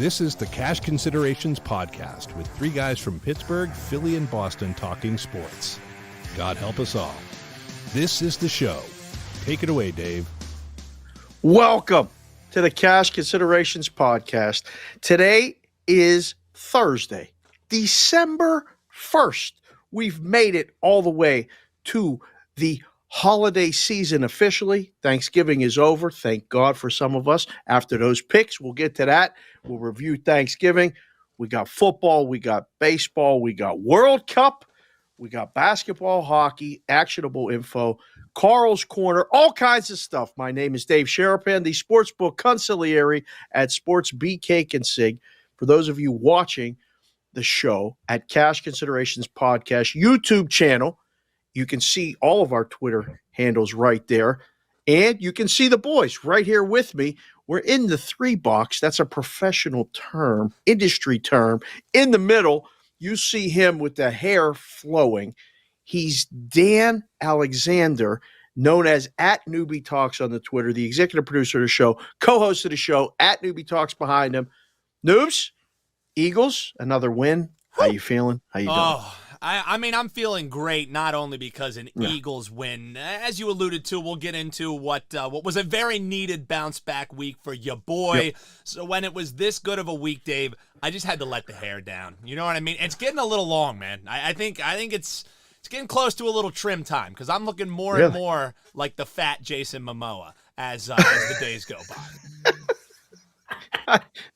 This is the Cash Considerations Podcast with three guys from Pittsburgh, Philly, and Boston talking sports. God help us all. This is the show. Take it away, Dave. Welcome to the Cash Considerations Podcast. Today is Thursday, December 1st. We've made it all the way to the holiday season officially. Thanksgiving is over. Thank God for some of us. After those picks, we'll get to that. We'll review Thanksgiving. We got football. We got baseball. We got World Cup. We got basketball, hockey, actionable info, Carl's Corner, all kinds of stuff. My name is Dave Sharapan, the Sportsbook Consigliere at Sportsbook Consigliere. For those of you watching the show at Cash Considerations Podcast YouTube channel, you can see all of our Twitter handles right there. And you can see the boys right here with me. We're in the 3 box. That's a professional term, industry term. In the middle, you see him with the hair flowing. He's Dan Alexander, known as at Newbie Talks on the Twitter, the executive producer of the show, co-host of the show, at Newbie Talks behind him. Noobs, Eagles, another win. How you feeling? How you doing? I mean, I'm feeling great, not only because an Eagles win. As you alluded to, we'll get into what was a very needed bounce-back week for your boy. Yep. So when it was this good of a week, Dave, I just had to let the hair down. You know what I mean? It's getting a little long, man. I think it's getting close to a little trim time because I'm looking more and more like the fat Jason Momoa as the days go by.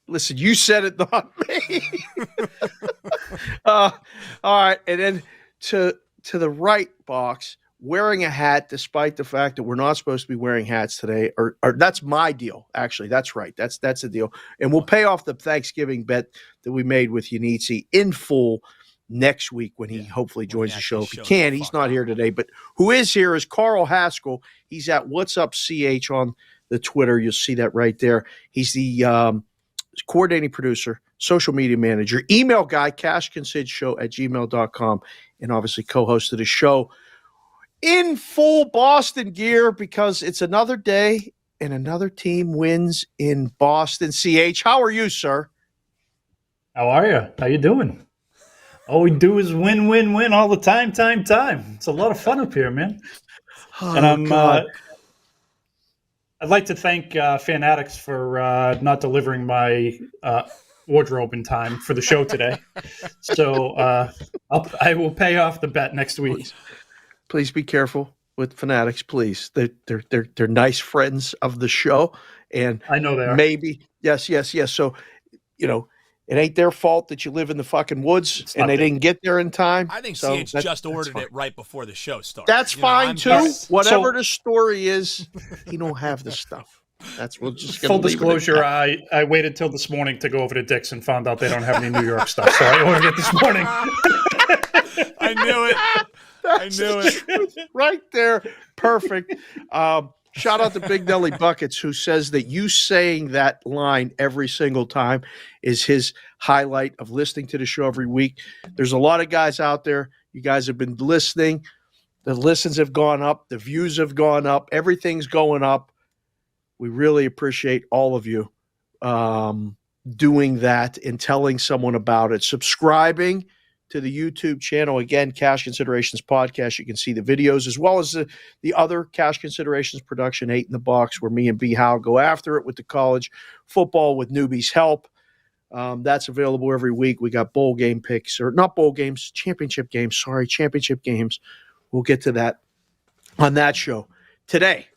Listen, you said it, not me. All right, and then to the right box, wearing a hat, despite the fact that we're not supposed to be wearing hats today, or that's my deal. Actually, that's right. That's the deal, and we'll pay off the Thanksgiving bet that we made with Iannizzi in full next week when he hopefully joins the show. If he can, he's not here today, but who is here is Carl Hascall. He's at What's Up CH on the Twitter. You'll see that right there. He's the coordinating producer, social media manager, email guy, cashconsidshow@gmail.com, and obviously co-host of the show in full Boston gear because it's another day and another team wins in Boston. CH, how are you, sir? How are you? How you doing? All we do is win, win, win all the time. It's a lot of fun up here, man. And I'd like to thank Fanatics for not delivering my wardrobe in time for the show today. So I will pay off the bet next week. Please be careful with Fanatics, please. They're nice friends of the show, and I know they are. Maybe yes. So it ain't their fault that you live in the fucking woods and they didn't get there in time. I think CH just ordered it right before the show started. That's fine too. Whatever the story is, he don't have the stuff. We're just full disclosure. I waited till this morning to go over to Dick's and found out they don't have any New York stuff, so I ordered it this morning. I knew it. That's the truth right there. Perfect. Shout out to Big Nelly Buckets, who says that you saying that line every single time is his highlight of listening to the show every week. There's a lot of guys out there. You guys have been listening. The listens have gone up. The views have gone up. Everything's going up. We really appreciate all of you doing that and telling someone about it. Subscribing to the YouTube channel. Again, Cash Considerations Podcast. You can see the videos as well as the other Cash Considerations production, 8 in the Box, where me and B. Howe go after it with the college football with newbies help. That's available every week. We got bowl game picks, or not bowl games, championship games. Sorry, championship games. We'll get to that on that show. Today,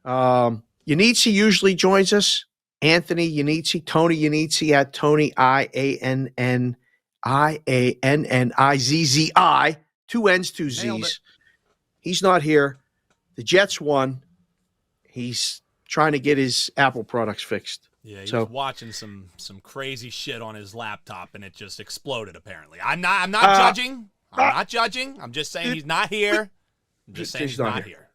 Iannizzi usually joins us. Anthony Iannizzi, Tony Iannizzi at Tony IANNIZZI, 2 N's, 2 Z's. He's not here. The Jets won. He's trying to get his Apple products fixed. Yeah, he was watching some crazy shit on his laptop, and it just exploded. Apparently, I'm not judging. I'm not judging. I'm just saying he's not here. I'm just saying he's not here.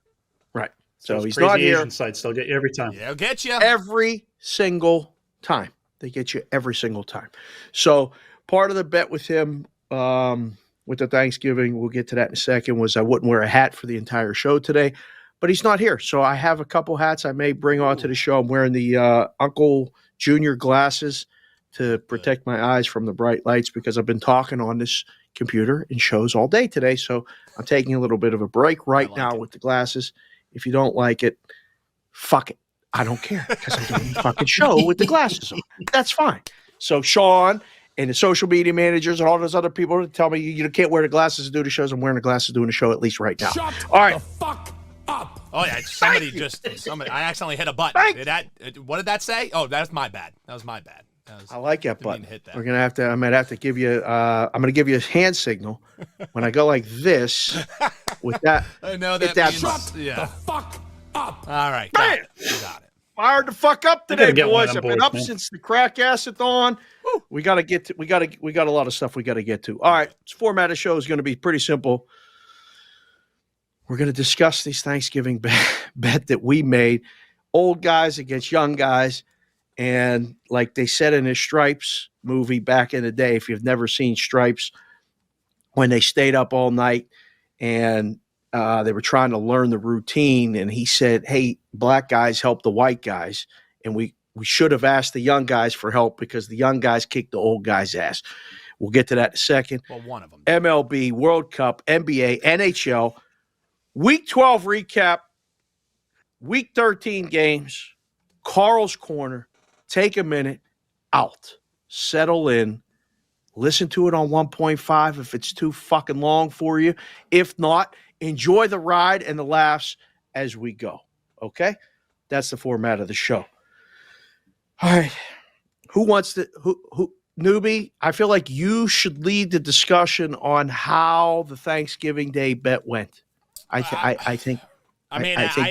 Right. So he's crazy not here. Asian sites, they'll get you every time. Yeah, they'll get you every single time. They get you every single time. So part of the bet with him, with the Thanksgiving, we'll get to that in a second, was I wouldn't wear a hat for the entire show today. But he's not here. So I have a couple hats I may bring onto the show. I'm wearing the Uncle Junior glasses to protect my eyes from the bright lights because I've been talking on this computer and shows all day today. So I'm taking a little bit of a break right now with the glasses. If you don't like it, fuck it. I don't care because I'm doing a fucking show with the glasses on. That's fine. So Sean and the social media managers and all those other people that tell me you can't wear the glasses to do the shows. I'm wearing the glasses doing the show at least right now. Shut all right. the fuck up. Oh, yeah. Somebody, I accidentally hit a button. What did that say? Oh, that's my bad. That was my bad. I like that button. Hit that. We're going to have to, I might have to give you, I'm going to give you a hand signal when I go like this with that. I know that means, Shut the fuck up. All right. Got it. Got it. Fired the fuck up today, boys. I've been up man. since the crack acid-thon. We got to get to, we got a lot of stuff we got to get to. All right. This format of the show is going to be pretty simple. We're going to discuss these Thanksgiving bet that we made, old guys against young guys. And like they said in the Stripes movie back in the day, if you've never seen Stripes, when they stayed up all night and they were trying to learn the routine, and he said, hey, black guys help the white guys. And we should have asked the young guys for help because the young guys kicked the old guys' ass. We'll get to that in a second. Well, one of them. MLB, World Cup, NBA, NHL, Week 12 recap, Week 13 games, Carl's Corner. Take a minute out, settle in, listen to it on 1.5 if it's too fucking long for you. If not, enjoy the ride and the laughs as we go. Okay? That's the format of the show. All right. Who wants to, who, newbie? I feel like you should lead the discussion on how the Thanksgiving Day bet went. I think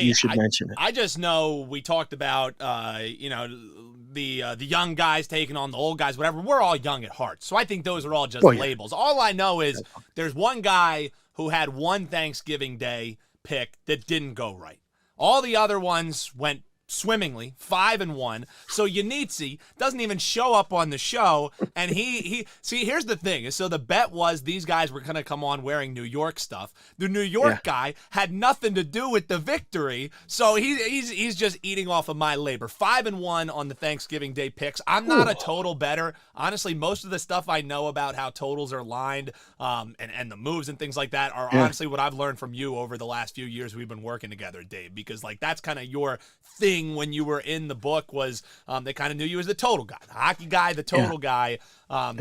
you should mention it. I just know we talked about, the young guys taking on the old guys, whatever. We're all young at heart. So I think those are all just labels. All I know is there's one guy who had one Thanksgiving Day pick that didn't go right. All the other ones went swimmingly, 5-1. So Iannizzi doesn't even show up on the show, and he see, here's the thing. So the bet was these guys were going to come on wearing New York stuff. The New York guy had nothing to do with the victory, so he's just eating off of my labor. 5-1 on the Thanksgiving Day picks. I'm not a total bettor. Honestly, most of the stuff I know about how totals are lined and the moves and things like that are honestly what I've learned from you over the last few years we've been working together, Dave, because like that's kind of your thing when you were in the book was they kind of knew you as the total guy, the hockey guy, the total guy.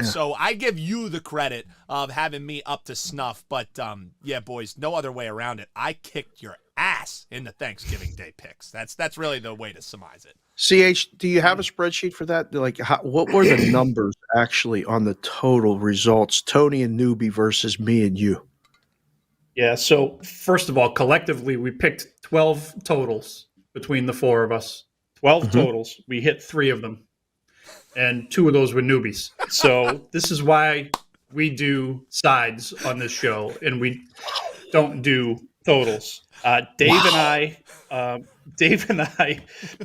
So I give you the credit of having me up to snuff. But boys, no other way around it. I kicked your ass in the Thanksgiving Day picks. That's really the way to surmise it. CH, do you have a spreadsheet for that? Like, what were the numbers actually on the total results? Tony and Newbie versus me and you. Yeah. So first of all, collectively, we picked 12 totals. Between the four of us, 12 totals. We hit 3 of them, and 2 of those were newbies. So this is why we do sides on this show, and we don't do totals. Dave and I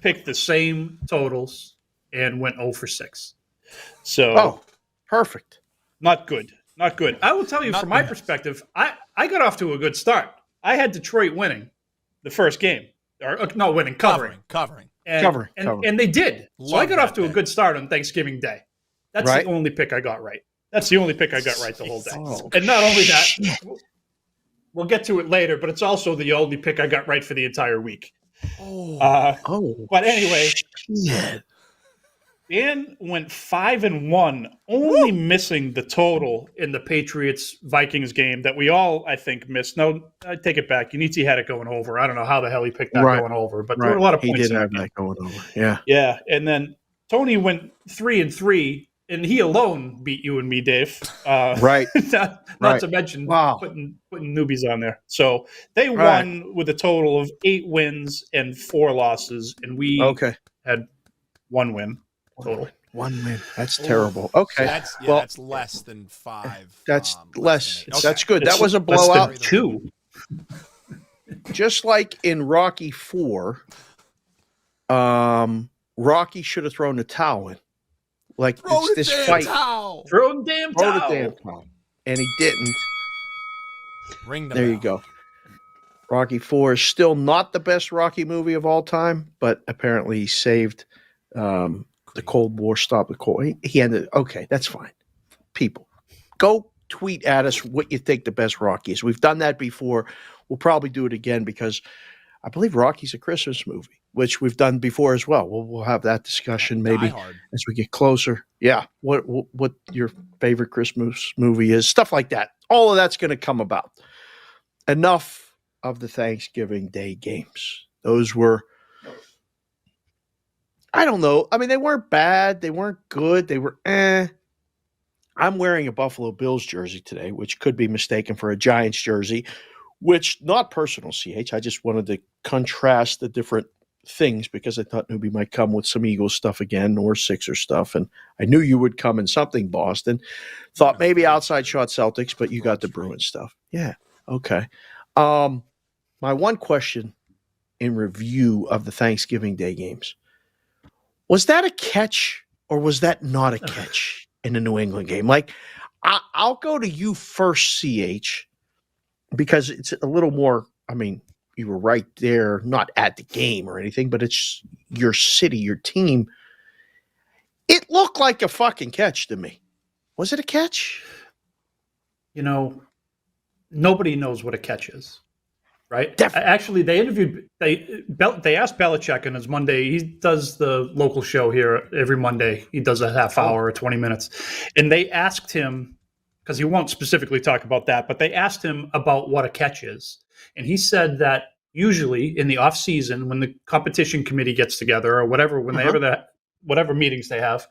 picked the same totals and went 0 for 6. So, perfect. Not good. Not good. I will tell you, from my perspective, I got off to a good start. I had Detroit winning the first game. Or not winning, covering. And they did. So I got off to a good start on Thanksgiving Day. That's the only pick I got right. That's the only pick I got right the whole day. And not only that, we'll get to it later, but it's also the only pick I got right for the entire week. But anyway, Dan went 5-1, only missing the total in the Patriots-Vikings game that we all, I think, missed. No, I take it back. Iannizzi had it going over. I don't know how the hell he picked that going over, but there were a lot of points. He did have that going over. Yeah. Yeah, and then Tony went 3-3, and he alone beat you and me, Dave. Not to mention putting newbies on there. So they won with a total of 8 wins and 4 losses, and we had 1 win. Total 1 win. That's terrible. Okay, that's less than 5. That's less. That's good. That was a blowout. 2. Just like in Rocky 4, Rocky should have thrown the towel in. Like it's this fight. Throw the damn towel. And he didn't. Ring the there bell. You go. Rocky 4 is still not the best Rocky movie of all time, but apparently he saved the Cold War stopped the Cold. He ended. Okay, that's fine. People, go tweet at us what you think the best Rocky is. We've done that before. We'll probably do it again because I believe Rocky's a Christmas movie, which we've done before as well. We'll have that discussion maybe as we get closer. Yeah, what your favorite Christmas movie is, stuff like that. All of that's going to come about. Enough of the Thanksgiving Day games. Those were, I don't know. I mean, they weren't bad. They weren't good. They were I'm wearing a Buffalo Bills jersey today, which could be mistaken for a Giants jersey, which not personal, CH. I just wanted to contrast the different things because I thought Newbie might come with some Eagles stuff again or Sixer stuff. And I knew you would come in something Boston. Thought maybe outside shot Celtics, but you got the Bruins stuff. Yeah. Okay. My one question in review of the Thanksgiving Day games, was that a catch or was that not a catch in the New England game? Like, I'll go to you first, CH, because it's a little more, I mean, you were right there, not at the game or anything, but it's your city, your team. It looked like a fucking catch to me. Was it a catch? You know, nobody knows what a catch is, right? Definitely. Actually, they asked Belichick on his Monday. He does the local show here every Monday. He does a half hour or 20 minutes. And they asked him, because he won't specifically talk about that, but they asked him about what a catch is. And he said that usually in the off season, when the competition committee gets together or whatever, when they ever that, whatever meetings they have,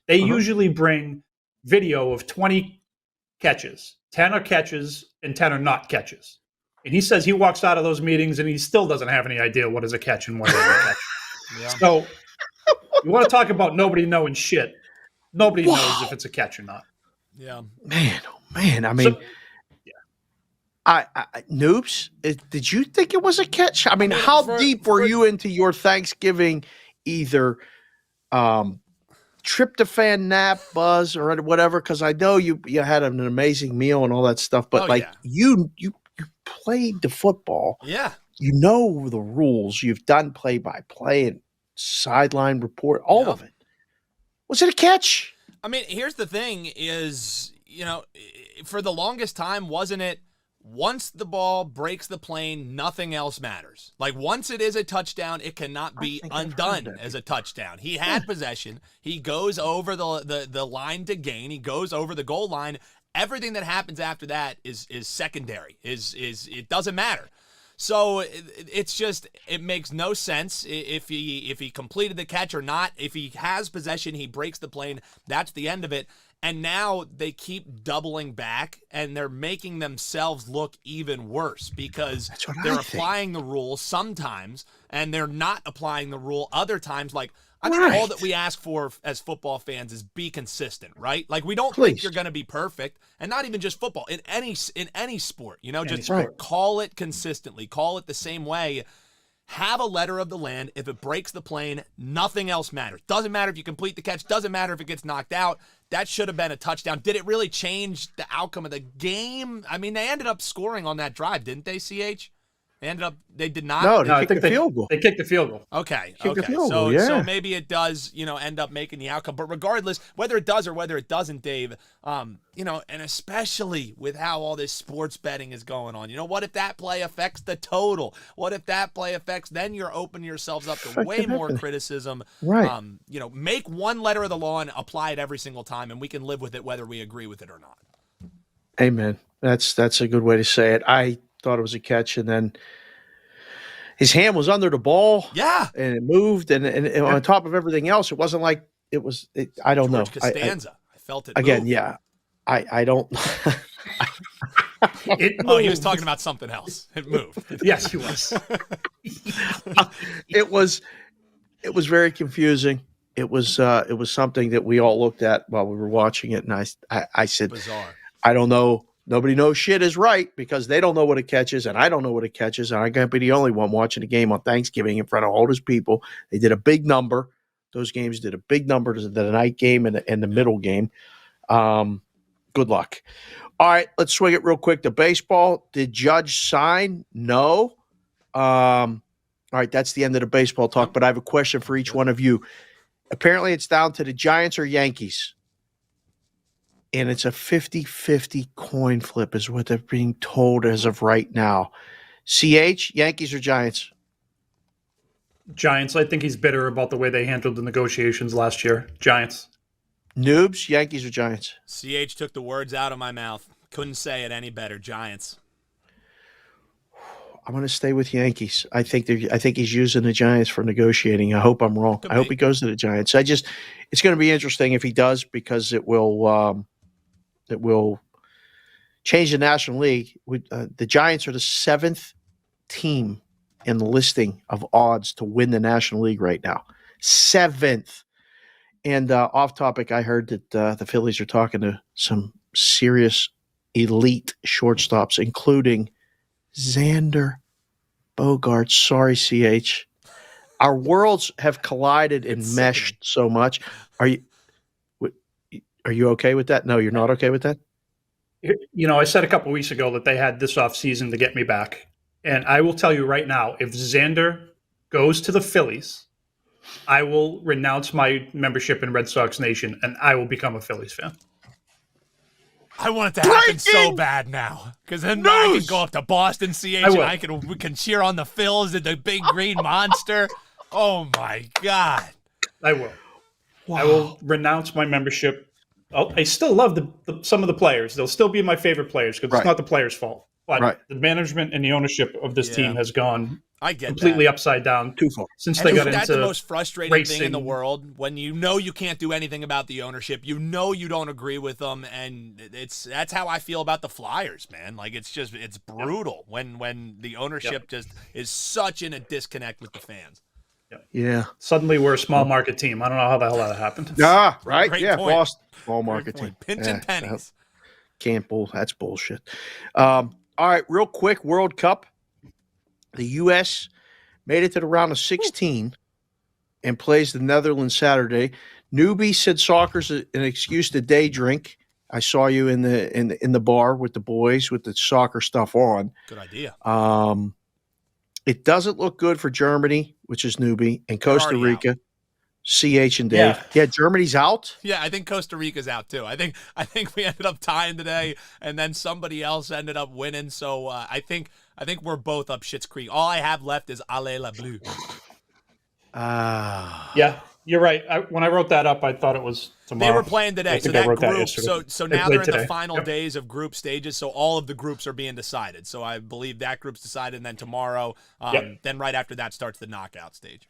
they usually bring video of 20 catches. 10 are catches and 10 are not catches. And he says he walks out of those meetings and he still doesn't have any idea what is a catch and what is a catch. Yeah. So you want to talk about nobody knowing shit. Nobody knows if it's a catch or not. Yeah. Man, oh man. I mean, I Noobs, did you think it was a catch? I mean, how deep were you into your Thanksgiving either tryptophan nap, buzz, or whatever? Because I know you had an amazing meal and all that stuff, but you played the football. Yeah. You know the rules. You've done play-by-play and sideline report, all of it. Was it a catch? I mean, here's the thing is, you know, for the longest time, wasn't it, once the ball breaks the plane, nothing else matters. Like, once it is a touchdown, it cannot be undone as a touchdown. He had possession. He goes over the line to gain. He goes over the goal line. Everything that happens after that is secondary. It doesn't matter. So it's just, it makes no sense if he completed the catch or not. If he has possession, he breaks the plane. That's the end of it. And now they keep doubling back, and they're making themselves look even worse because they're applying the rule sometimes, and they're not applying the rule other times. Like, I think all that we ask for as football fans is be consistent, right? Like, we don't think you're going to be perfect, and not even just football, in any sport, you know, just call it consistently, call it the same way. Have a letter of the land. If it breaks the plane, nothing else matters. Doesn't matter if you complete the catch. Doesn't matter if it gets knocked out. That should have been a touchdown. Did it really change the outcome of the game? I mean, they ended up scoring on that drive, didn't they, CH? They did not? No, I think the field goal. They kicked the field goal. Okay. The field goal, so maybe it does, you know, end up making the outcome. But regardless, whether it does or whether it doesn't, Dave, you know, and especially with how all this sports betting is going on, you know, what if that play affects the total? What if that play affects, then you're opening yourselves up to way more criticism. Right. You know, make one letter of the law and apply it every single time, and we can live with it whether we agree with it or not. Amen. That's a good way to say it. I thought it was a catch, and then his hand was under the ball. Yeah. And it moved, and on top of everything else, it wasn't like it was I don't George know. Costanza. I felt it again, move. yeah. I don't he was talking about something else. It moved. Yes, he was. It was very confusing. It was something that we all looked at while we were watching it, and I said, bizarre. I don't know. Nobody knows shit is right because they don't know what a catch is, and I don't know what a catch is, and I can't be the only one watching the game on Thanksgiving in front of all those people. They did a big number. Those games did a big number to the night game and the middle game. Good luck. All right, let's swing it real quick to baseball. Did Judge sign? No. All right, that's the end of the baseball talk, but I have a question for each one of you. Apparently, it's down to the Giants or Yankees. And it's a 50-50 coin flip is what they're being told as of right now. CH, Yankees or Giants? Giants. I think he's bitter about the way they handled the negotiations last year. Giants. Noobs, Yankees or Giants? CH took the words out of my mouth. Couldn't say it any better. Giants. I'm going to stay with Yankees. I think he's using the Giants for negotiating. I hope I'm wrong. I hope he goes to the Giants. It's going to be interesting if he does because it will change the National League. The Giants are the 7th team in the listing of odds to win the National League right now. 7th. And off topic, I heard that the Phillies are talking to some serious elite shortstops, including Xander Bogaerts. Sorry, CH. Our worlds have collided and meshed so much. Are you okay with that? No, you're not okay with that? I said a couple of weeks ago that they had this offseason to get me back. And I will tell you right now, if Xander goes to the Phillies, I will renounce my membership in Red Sox Nation and I will become a Phillies fan. I want it to happen so bad now, because then I can go up to Boston, CH, and we can cheer on the Phils and the big green monster. Oh my God! I will. Wow. I will renounce my membership. I still love some of the players. They'll still be my favorite players because it's not the players' fault. But the management and the ownership of this team has gone completely upside down since they got into That's the most frustrating racing thing in the world, when you can't do anything about the ownership. You don't agree with them, and that's how I feel about the Flyers, man. Like, it's brutal when the ownership just is such in a disconnect with the fans. Yeah. Suddenly we're a small market team. I don't know how the hell that happened. Ah, right. Great yeah, point. Boston, small market team. Pinching pennies. That's bullshit. All right, real quick, World Cup. The U.S. made it to the round of 16 and plays the Netherlands Saturday. Newbie said soccer's an excuse to day drink. I saw you in the bar with the boys with the soccer stuff on. Good idea. It doesn't look good for Germany, which is Newbie, and Costa Rica. Out. CH and Dave. Yeah, Germany's out. Yeah, I think Costa Rica's out too. I think we ended up tying today, and then somebody else ended up winning. So I think we're both up Schitt's Creek. All I have left is Allez la Bleu. Yeah, you're right. When I wrote that up, I thought it was tomorrow. They were playing today, so that group. So now they're in today. the final days of group stages. So all of the groups are being decided. So I believe that group's decided, and then tomorrow, then right after that starts the knockout stage.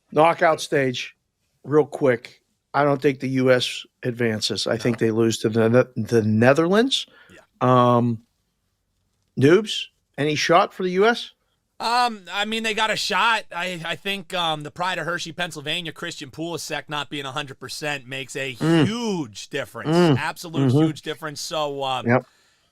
Knockout stage, real quick. I don't think the U.S. advances. I think they lose to the Netherlands. Yeah. Noobs, any shot for the U.S.? I mean, they got a shot. I think the pride of Hershey, Pennsylvania, Christian Pulisic not being 100% makes a huge difference. Absolute huge difference. So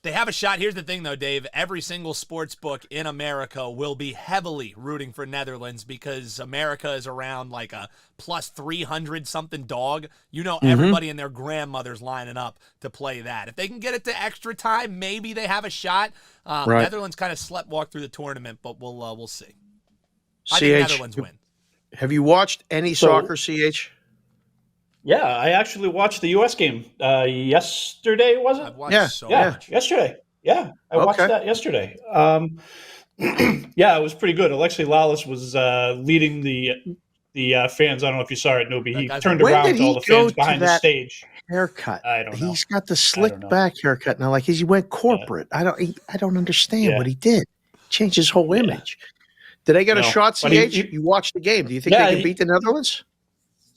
they have a shot. Here's the thing, though, Dave. Every single sports book in America will be heavily rooting for Netherlands because America is around like a plus 300 something dog. Everybody and their grandmother's lining up to play that. If they can get it to extra time, maybe they have a shot. Netherlands kind of sleptwalk through the tournament, but we'll see. I think Netherlands win. Have you watched any soccer, CH? Yeah, I actually watched the U.S. game yesterday, was it? I've watched so much. Yesterday. Yeah, I watched that yesterday. Yeah, it was pretty good. Alexi Lalas was leading the fans. I don't know if you saw it, Newbie. He turned around to all the fans behind the stage. Haircut. I don't know. He's got the slick back haircut now. Like he went corporate. Yeah. I don't understand what he did. Changed his whole image. Did they get a shot, CH? You watched the game. Do you think they can beat the Netherlands?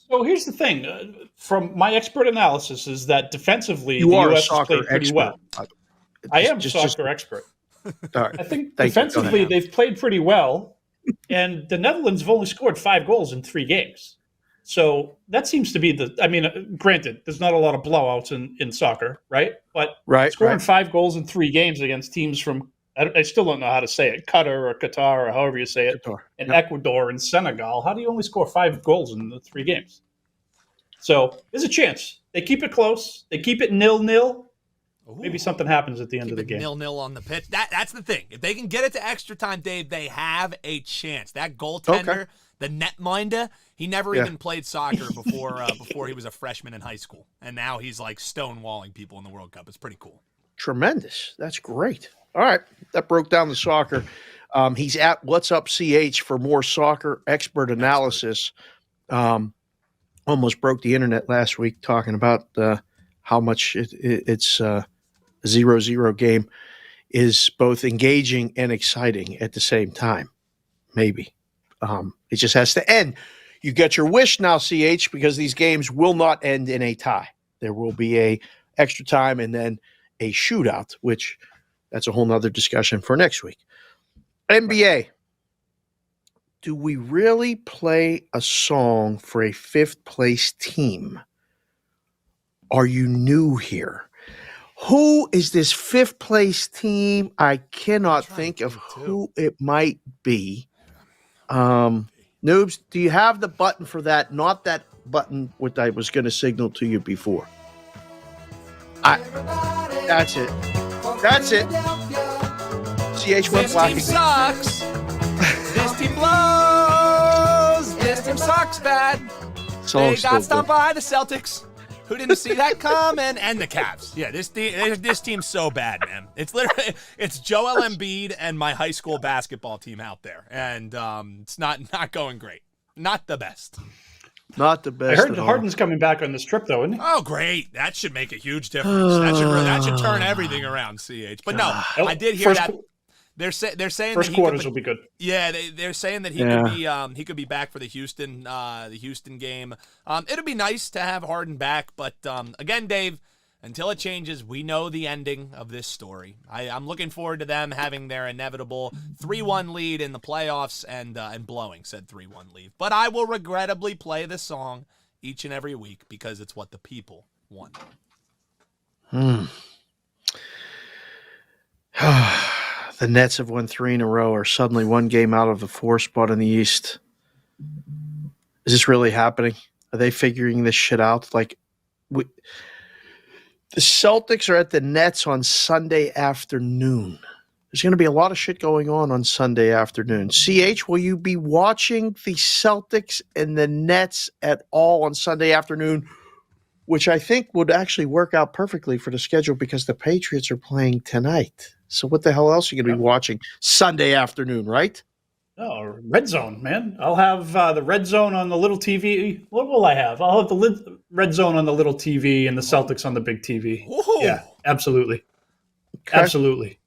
So here's the thing. From my expert analysis is that defensively, the U.S. has played pretty well. I am a soccer expert. Right. I think defensively they've played pretty well, and the Netherlands have only scored 5 goals in 3 games. So that seems to be granted, there's not a lot of blowouts in soccer, right? But scoring 5 goals in 3 games against teams from, I still don't know how to say it, Qatar or Qatar or however you say it, and Ecuador and Senegal. How do you only score 5 goals in the 3 games? So there's a chance. They keep it close. They keep it 0-0. Maybe something happens at the end of the game. 0-0 on the pitch. That's the thing. If they can get it to extra time, Dave, they have a chance. That goaltender, the netminder, he never even played soccer before he was a freshman in high school, and now he's like stonewalling people in the World Cup. It's pretty cool. Tremendous. That's great. All right, that broke down the soccer. He's at What's Up CH for more soccer expert analysis. Almost broke the internet last week talking about how much it's a 0-0 game is both engaging and exciting at the same time. Maybe. It just has to end. You get your wish now, CH, because these games will not end in a tie. There will be a extra time and then a shootout, which that's a whole nother discussion for next week. NBA. Do we really play a song for a fifth-place team? Are you new here? Who is this fifth-place team? I cannot think of who it might be. Noobs, do you have the button for that? Not that button what I was going to signal to you before. That's it. That's it. CH went This blocking. team sucks. This team blows. This team sucks bad. They got stopped by the Celtics. Who didn't see that coming? And the Cavs. Yeah, this team's so bad, man. It's literally Joel Embiid and my high school basketball team out there, and it's not going great. Not the best. Not the best. I heard Harden's coming back on this trip, though, isn't he? Oh, great! That should make a huge difference. That should turn everything around, CH. But no, I did hear that. They're saying first quarters will be good. Yeah, they're saying that he could be back for the Houston game. It'll be nice to have Harden back, but again, Dave, until it changes, we know the ending of this story. I'm looking forward to them having their inevitable 3-1 lead in the playoffs and blowing said 3-1 lead. But I will regrettably play this song each and every week because it's what the people want. The Nets have won 3 in a row, are suddenly one game out of the 4 spot in the East. Is this really happening? Are they figuring this shit out? The Celtics are at the Nets on Sunday afternoon. There's going to be a lot of shit going on Sunday afternoon. CH, will you be watching the Celtics and the Nets at all on Sunday afternoon, which I think would actually work out perfectly for the schedule because the Patriots are playing tonight. So what the hell else are you going to be watching Sunday afternoon, right? Oh, Red Zone, man. I'll have the Red Zone on the little TV. What will I have? I'll have the Red Zone on the little TV and the Celtics on the big TV. Whoa. Yeah, absolutely. Okay. Absolutely.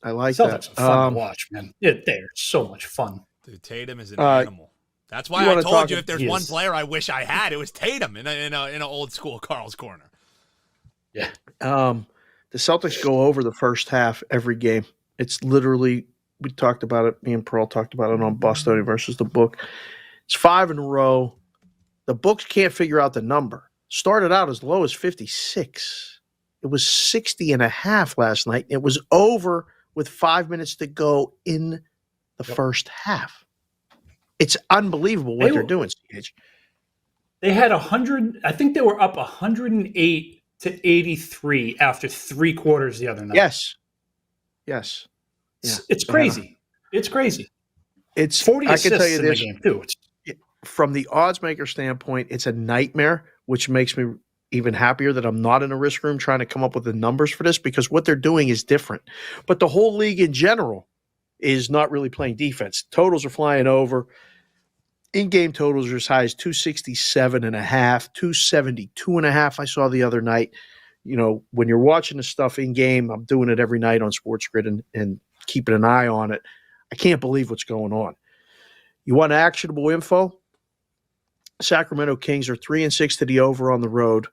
I like Celtics that. are fun to watch, man. They're so much fun. Dude, Tatum is an animal. That's why I told you if there's one player I wish I had, it was Tatum in an old school Carl's corner. Yeah. The Celtics go over the first half every game. It's literally, we talked about it, me and Pearl talked about it on Bostoni versus the book. It's 5 in a row. The books can't figure out the number. Started out as low as 56. It was 60.5 last night. It was over with 5 minutes to go in the first half. It's unbelievable what they're doing, CH. They had 100. I think they were up 108 to 83 after 3 quarters the other night. Yes. Yeah. It's crazy. It's crazy. It's 40 assists I can tell you this, in the game too. From the odds maker standpoint, it's a nightmare, which makes me even happier that I'm not in a risk room trying to come up with the numbers for this because what they're doing is different. But the whole league in general is not really playing defense. Totals are flying over. In-game totals are as high as 267.5, 272.5 I saw the other night. You know, when you're watching the stuff in-game, I'm doing it every night on Sports Grid and keeping an eye on it. I can't believe what's going on. You want actionable info? Sacramento Kings are 3-6 to the over on the road.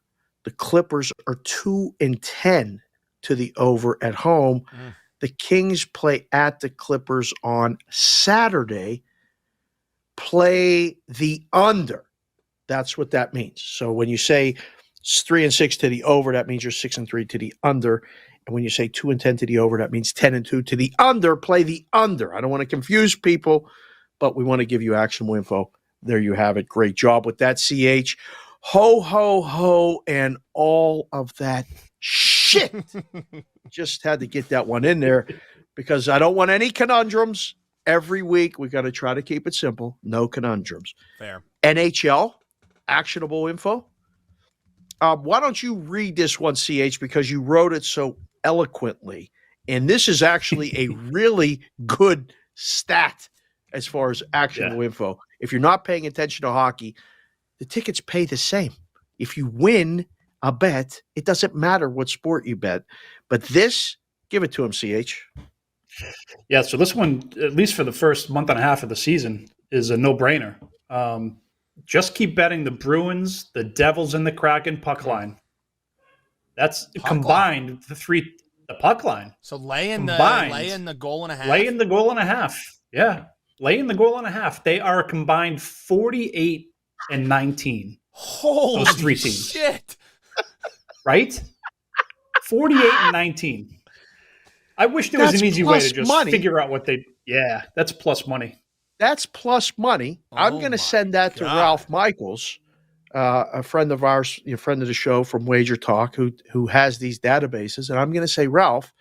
The Clippers are 2-10 to the over at home. The Kings play at the Clippers on Saturday. Play the under. That's what that means. So when you say 3-6 to the over, that means you're 6-3 to the under. And when you say 2-10 to the over, that means 10-2 to the under. Play the under. I don't want to confuse people, but we want to give you actionable info. There you have it. Great job with that, CH. Ho, ho, ho, and all of that shit. Shit. Just had to get that one in there because I don't want any conundrums. Every week, we got to try to keep it simple. No conundrums. Fair. NHL, actionable info. Why don't you read this one, CH, because you wrote it so eloquently. And this is actually a really good stat as far as actionable info. If you're not paying attention to hockey, the tickets pay the same. If you win a bet, it doesn't matter what sport you bet. But this, give it to him, CH. Yeah, so this one, at least for the first month and a half of the season, is a no-brainer. Just keep betting the Bruins, the Devils, and the Kraken puck line. That's Puck combined line. the puck line. So laying the goal and a half. Laying the goal and a half. Yeah, laying the goal and a half. They are combined 48 and 19. Holy those three teams. shit. Right? 48 and 19. I wish there was an easy way to just figure out what they. Yeah, that's plus money. That's plus money. I'm going to send that to Ralph Michaels, a friend of ours, a friend of the show from Wager Talk, who has these databases. And I'm going to say, Ralph,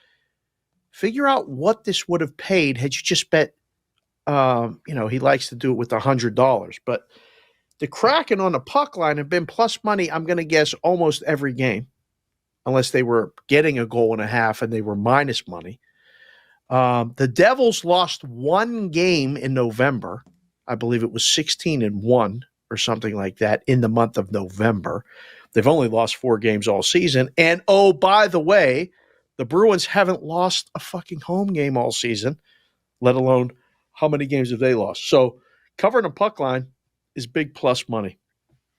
figure out what this would have paid had you just bet. He likes to do it with $100, but the Kraken on the puck line have been plus money. I'm going to guess almost every game, unless they were getting a goal and a half and they were minus money. The Devils lost one game in November. I believe it was 16-1 or something like that in the month of November. They've only lost 4 games all season. And, oh, by the way, the Bruins haven't lost a fucking home game all season, let alone how many games have they lost. So covering a puck line is big plus money.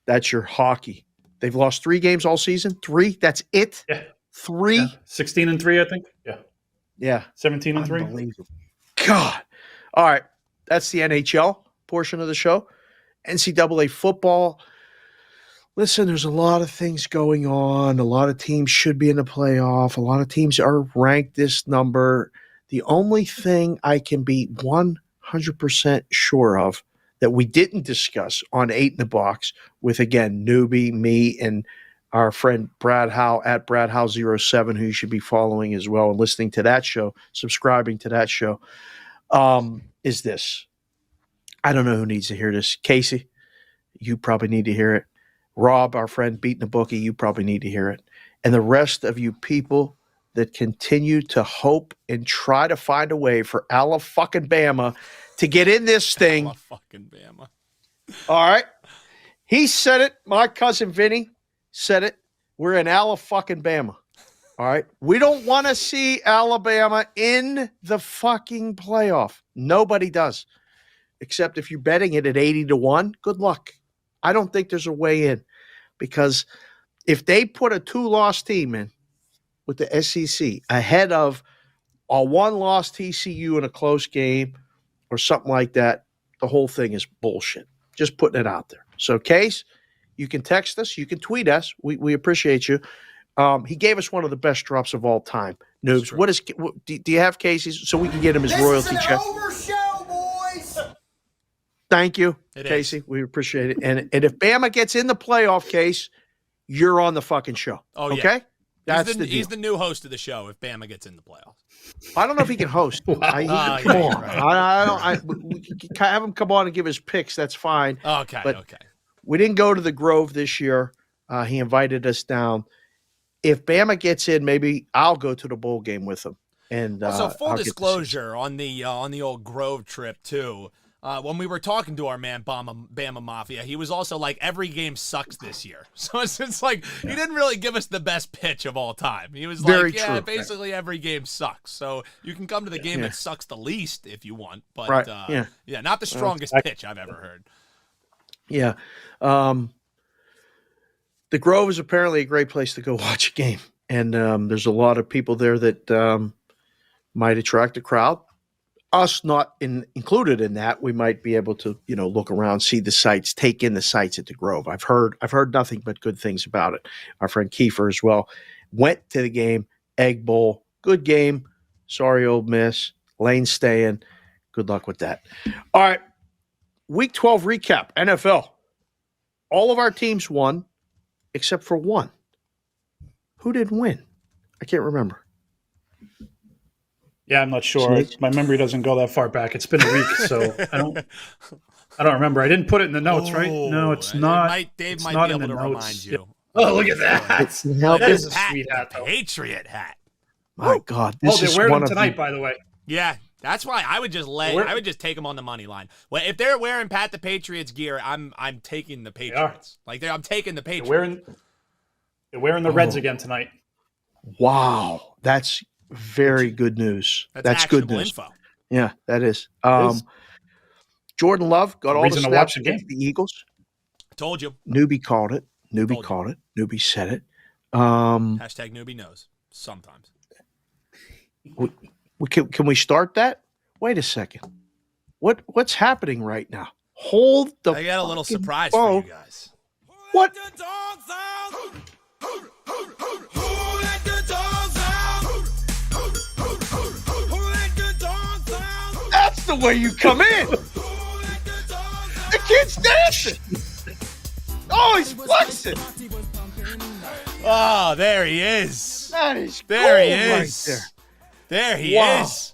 That's your hockey. They've lost 3 games all season. 3, that's it? Yeah. 3? Yeah. 16-3, I think. Yeah. Yeah. 17-3. Unbelievable. God. All right. That's the NHL portion of the show. NCAA football. Listen, there's a lot of things going on. A lot of teams should be in the playoff. A lot of teams are ranked this number. The only thing I can be 100% sure of that we didn't discuss on 8 in the Box with, again, Newbie, me, and our friend Brad Howe at Brad Howe 07, who you should be following as well and listening to that show, subscribing to that show, is this. I don't know who needs to hear this. Casey, you probably need to hear it. Rob, our friend beating the bookie, you probably need to hear it. And the rest of you people that continue to hope and try to find a way for Alabama to get in this thing. Alabama. All right. He said it. My cousin Vinny said it. We're in Alabama. All right. We don't want to see Alabama in the fucking playoff. Nobody does. Except if you're betting it at 80-1, good luck. I don't think there's a way in, because if they put a 2-loss team in with the SEC ahead of a 1-loss TCU in a close game or something like that, the whole thing is bullshit. Just putting it out there. So, Case, you can text us. You can tweet us. We appreciate you. He gave us one of the best drops of all time. Noobs, do you have Casey's so we can get him his royalty check? Overshow, boys. Thank you, Casey. We appreciate it. And if Bama gets in the playoff, Case, you're on the fucking show. Oh, yeah. Okay? That's the deal. He's the new host of the show if Bama gets in the playoffs. I don't know if he can host. Come on. We can have him come on and give his picks. That's fine. Okay. We didn't go to the Grove this year. He invited us down. If Bama gets in, maybe I'll go to the bowl game with him. And so full disclosure on the old Grove trip too. When we were talking to our man Bama Mafia, he was also like, every game sucks this year. So it's like he didn't really give us the best pitch of all time. He was like, basically every game sucks. So you can come to the game that sucks the least if you want. But not the strongest pitch I've ever heard. Yeah. The Grove is apparently a great place to go watch a game. And there's a lot of people there that might attract a crowd. Us not included in that, we might be able to, look around, see the sights, take in the sights at the Grove. I've heard nothing but good things about it. Our friend Kiefer as well went to the game, Egg Bowl, good game. Sorry, Ole Miss. Lane staying. Good luck with that. All right, Week 12 recap, NFL. All of our teams won except for one. Who didn't win? I can't remember. Yeah, I'm not sure. Snakes? My memory doesn't go that far back. It's been a week, so I don't remember. I didn't put it in the notes, right? No, it's not. Dave it's might not be in able the to notes. remind you. Oh, look at that. That is a sweet hat, though. Patriot hat. My God, Oh, this they're is wearing one them of tonight, the, by the way. Yeah, that's why I would just I would just take them on the money line. Well, if they're wearing Pat the Patriots gear, I'm taking the Patriots. I'm taking the Patriots. They're wearing the Reds again tonight. Wow, that's very good news. That's good actionable news. info. Yeah, that is. Jordan Love got all the Reason to watch snaps the game. against the Eagles. Told you. Newbie called it. Told you. Newbie said it. Hashtag newbie knows. Sometimes. Can we start that? Wait a second. What's happening right now? Hold the. I got a little fucking surprise phone. for you guys. What? That's the way you come in. The kid's dancing. Oh, he's flexing. Oh, there he is. That is There he cool right is. there. There he Wow. is.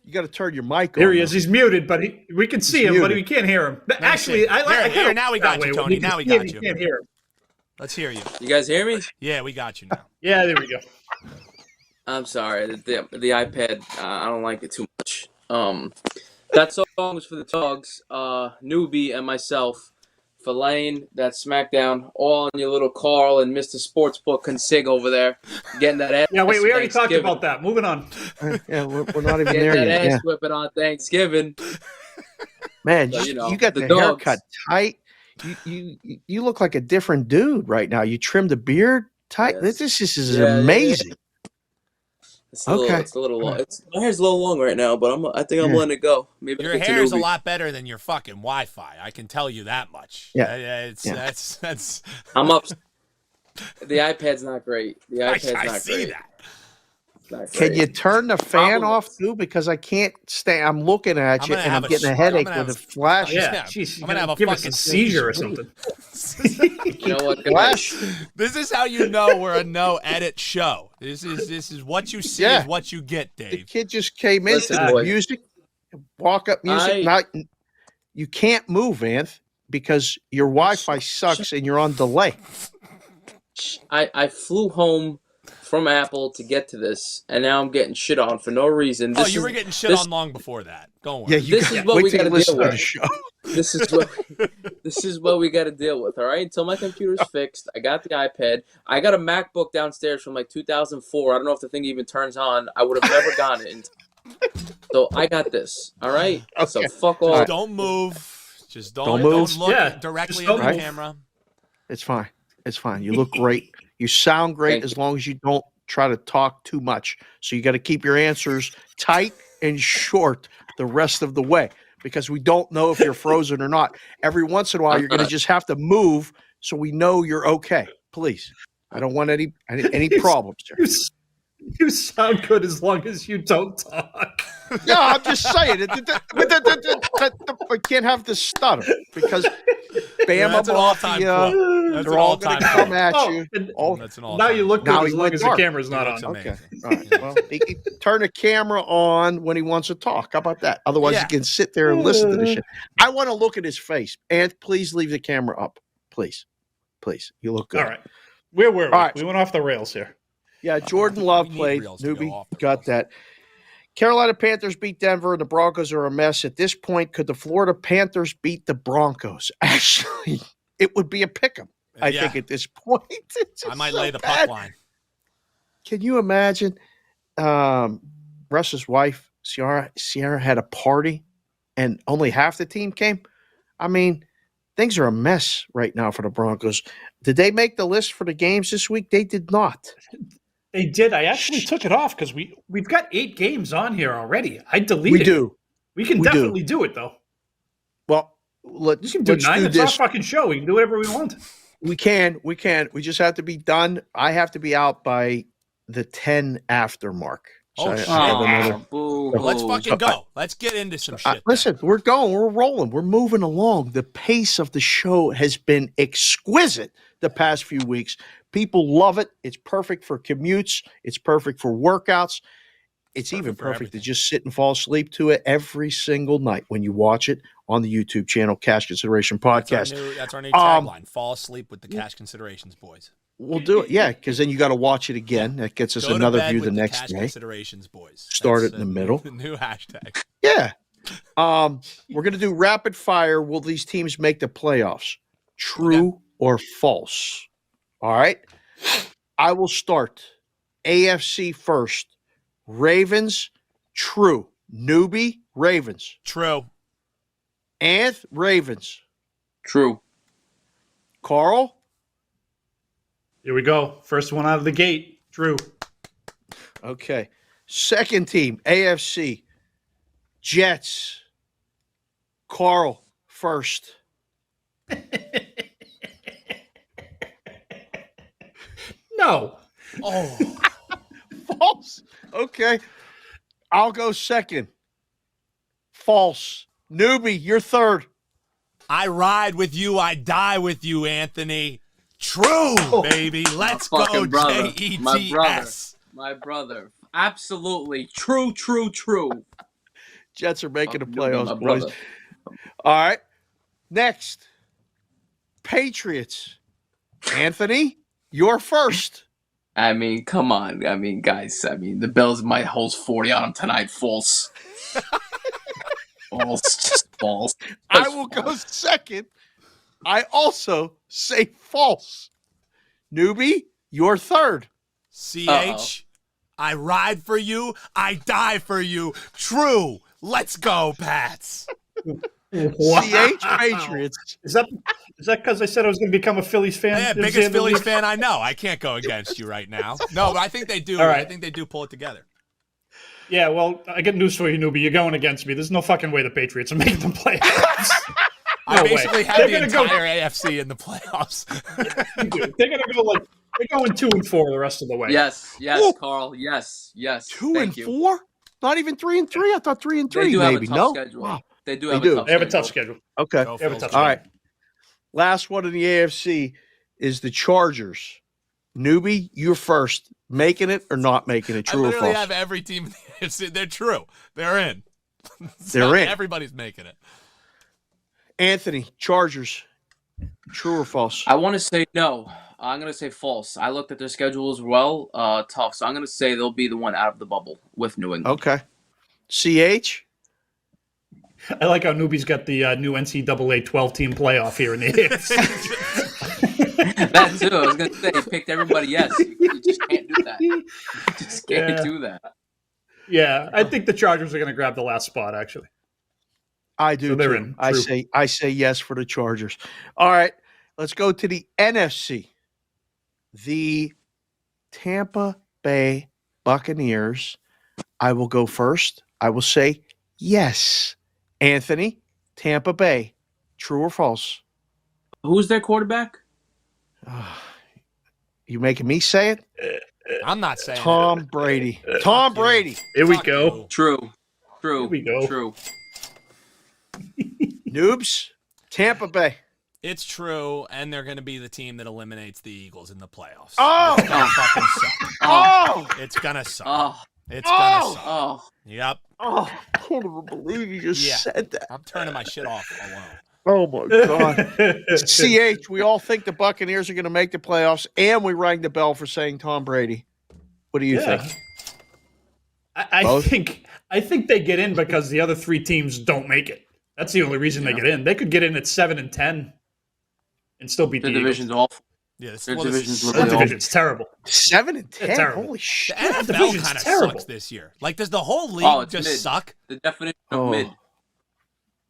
You got to turn your mic on. There he is. He's muted, but we can see him, but we can't hear him. Actually, I like Here, now we got you, Tony. Now we got you. Can't hear him. Let's hear you. You guys hear me? Yeah, we got you now. Yeah, there we go. I'm sorry. The iPad, I don't like it too much. That song was for the dogs, Newbie and myself, for Layin, that SmackDown, all on your little Carl and Mr. Sportsbook Consigliere over there, getting that ass. Yeah, wait, we already talked Thanksgiving. about that. Moving on. Yeah, we're not even Getting there that yet. ass Yeah. whipping on Thanksgiving. Man, So, you got the dogs. haircut tight. You look like a different dude right now. You trimmed the beard tight. Yes. This is Yeah, amazing. It's a little, Okay. it's a little long. My hair's a little long right now, but I think I'm Yeah. letting it go. Maybe Your I'll get to hair's a Newbie. lot better than your fucking Wi-Fi. I can tell you that much. Yeah. That's. I'm up. The iPad's not great. The iPad's I not see great. that. Not Can great. you turn the fan Problem off is- too? Because I can't stay. I'm looking at I'm you gonna and have I'm a getting a I'm headache gonna with have- the flash. Yeah. Yeah, jeez, I'm gonna have a give us fucking a seizure or something. You know what, guys? Flash. This is how you know we're a no edit show. This is what you see Yeah. is what you get, The Dave. kid just came into Listen, the boys. music, walk up music. You can't move, Anth, because your Wi-Fi sucks and you're on delay. I flew home from Apple to get to this, and now I'm getting shit on for no reason. Oh, you were getting shit on long before that. Don't worry. Yeah, you This got, is what wait we till you gotta listen deal to with. the show. This is what we got to deal with. All right, until my computer's fixed, I got the iPad. I got a MacBook downstairs from like 2004. I don't know if the thing even turns on. I would have never gotten it. So I got this. All right. So Okay. fuck all. Just don't move. Just don't move. Don't look Yeah, directly just in the don't move. camera. It's fine. It's fine. You look great. You sound great Thank as long as you don't try to talk too much. So you got to keep your answers tight and short the rest of the way because we don't know if you're frozen or not. Every once in a while, I'm you're going to not. just have to move so we know you're okay. Please. I don't want any problems there. You sound good as long as you don't talk. Yeah, I'm just saying. I can't have this stutter because Bama That's an all-time Mafia, quote. That's they're an all going to all-time come at Oh, you. and All, That's an all. now you look Now good he as long went as dark. the camera's not looks on. amazing. okay. All right. Well, he can turn the camera on when he wants to talk. How about that? Otherwise, Yeah. he can sit there and listen to the shit. I want to look at his face. And please leave the camera up. Please. Please. You look good. All right. Where were we? All right. We went off the rails here. Yeah, Jordan Love We need played. reels to go Newbie off the got rails. that. Carolina Panthers beat Denver, and the Broncos are a mess. At this point, could the Florida Panthers beat the Broncos? Actually, it would be a pick 'em. I Yeah. think at this point. It's I just might so lay the bad. puck line. Can you imagine? Russ's wife, Sierra, had a party, and only half the team came. I mean, things are a mess right now for the Broncos. Did they make the list for the games this week? They did not. They did. I actually took it off because we've got 8 games on here already. I deleted We it. do. We can We do. definitely do it though. Well, You let's can do let's 9. do It's our this. fucking show. We can do whatever we want. We can. We just have to be done. I have to be out by the 10 after mark. Oh, So shit. I have another. Boo, Let's boo. fucking go. Let's get into some shit. Listen, we're going. We're rolling. We're moving along. The pace of the show has been exquisite the past few weeks. People love it. It's perfect for commutes. It's perfect for workouts. It's even for perfect to everything. just sit and fall asleep to it every single night when you watch it on the YouTube channel, Cash Consideration Podcast. That's our new tagline. Fall asleep with the Cash Considerations boys. We'll do it. Yeah, because then you got to watch it again. That gets us Go to another bed view with the next Cash day. Considerations boys. Start That's it in the middle. The new hashtag. Yeah. We're going to do rapid fire. Will these teams make the playoffs? True or false? All right. I will start. AFC first. Ravens, true. Newbie, Ravens. True. Anth, Ravens. True. Carl, Here we go. First one out of the gate. Drew. okay. Second team, AFC. Jets. Carl, first. No. Oh, False. Okay. I'll go second. False. Newbie, you're third. I ride with you. I die with you, Anthony. True, baby. Let's go, fucking brother. JETS. My brother. Absolutely. True, true, true. Jets are making the Fucking Newbie, my playoffs, boys. brother. All right. Next. Patriots. Anthony, you're first. I mean, come on. I mean, guys. I mean, the Bills might hold 40 on them tonight. False. False. Just false. I Just will go false. second. I also say false. Newbie, you're third. CH, I ride for you. I die for you. True. Let's go, Pats. Wow. CH Patriots. Is that because I said I was going to become a Phillies fan? Yeah, biggest Phillies fan I know. I can't go against you right now. No, but I think they do. All right. I think they do pull it together. Yeah, well, I get news for you, newbie. You're going against me. There's no fucking way the Patriots are making the playoffs. I No way. basically have They're the gonna entire go- AFC in the playoffs. Dude, they're going to go they're going 2-4 the rest of the way. Yes, yes, Oh. Carl. Yes, yes. 2 Thank and you. 4? Not even 3 and 3? I thought 3 and 3 They do have a maybe. tough No? schedule. Wow. They do They have do. a tough They have a tough schedule. schedule. Okay. Go They have a Phils. tough All schedule. right. Last one in the AFC is the Chargers. Newbie, you're first. Making it or not making it? I True or literally false? have every team in the AFC. They're true. They're in. They're in. Everybody's making it. Anthony, Chargers. True or false? I want to say no. I'm going to say false. I looked at their schedule as well. Tough. So I'm going to say they'll be the one out of the bubble with New England. Okay. CH? I like how Newbie's got the new NCAA 12-team playoff here in the AFC. That too. I was going to say, he picked everybody yes. You just can't do that. You just can't Yeah. do that. Yeah, I think the Chargers are going to grab the last spot, actually. I do. So they're too. in. I True. say yes for the Chargers. All right. Let's go to the NFC. The Tampa Bay Buccaneers. I will go first. I will say yes. Anthony, Tampa Bay. True or false? Who's their quarterback? You making me say it? I'm not saying Tom Brady. Tom Brady. Here we Fuck go. you. True. True. Here we go. True. Noobs. Tampa Bay. It's true, and they're going to be the team that eliminates the Eagles in the playoffs. Oh! It's going to fucking suck. Oh! It's going to suck. Oh. It's going to suck. Oh. Yep. Oh, I can't even believe you just Yeah. said that. I'm turning my shit off alone. Oh, my God. CH, we all think the Buccaneers are going to make the playoffs, and we rang the bell for saying Tom Brady. What do you Yeah. think? I Both? I think they get in because the other three teams don't make it. That's the only reason they get in. They could get in at 7-10 and still beat Their the division's Eagles. awful. Yeah, this, Their well, this division's is, looking That awful. division's terrible. 7-10? terrible. Holy the shit. NFL division's kind of terrible. sucks this year. Like, does the whole league Oh, it's just mid. suck? The definition of Oh. mid.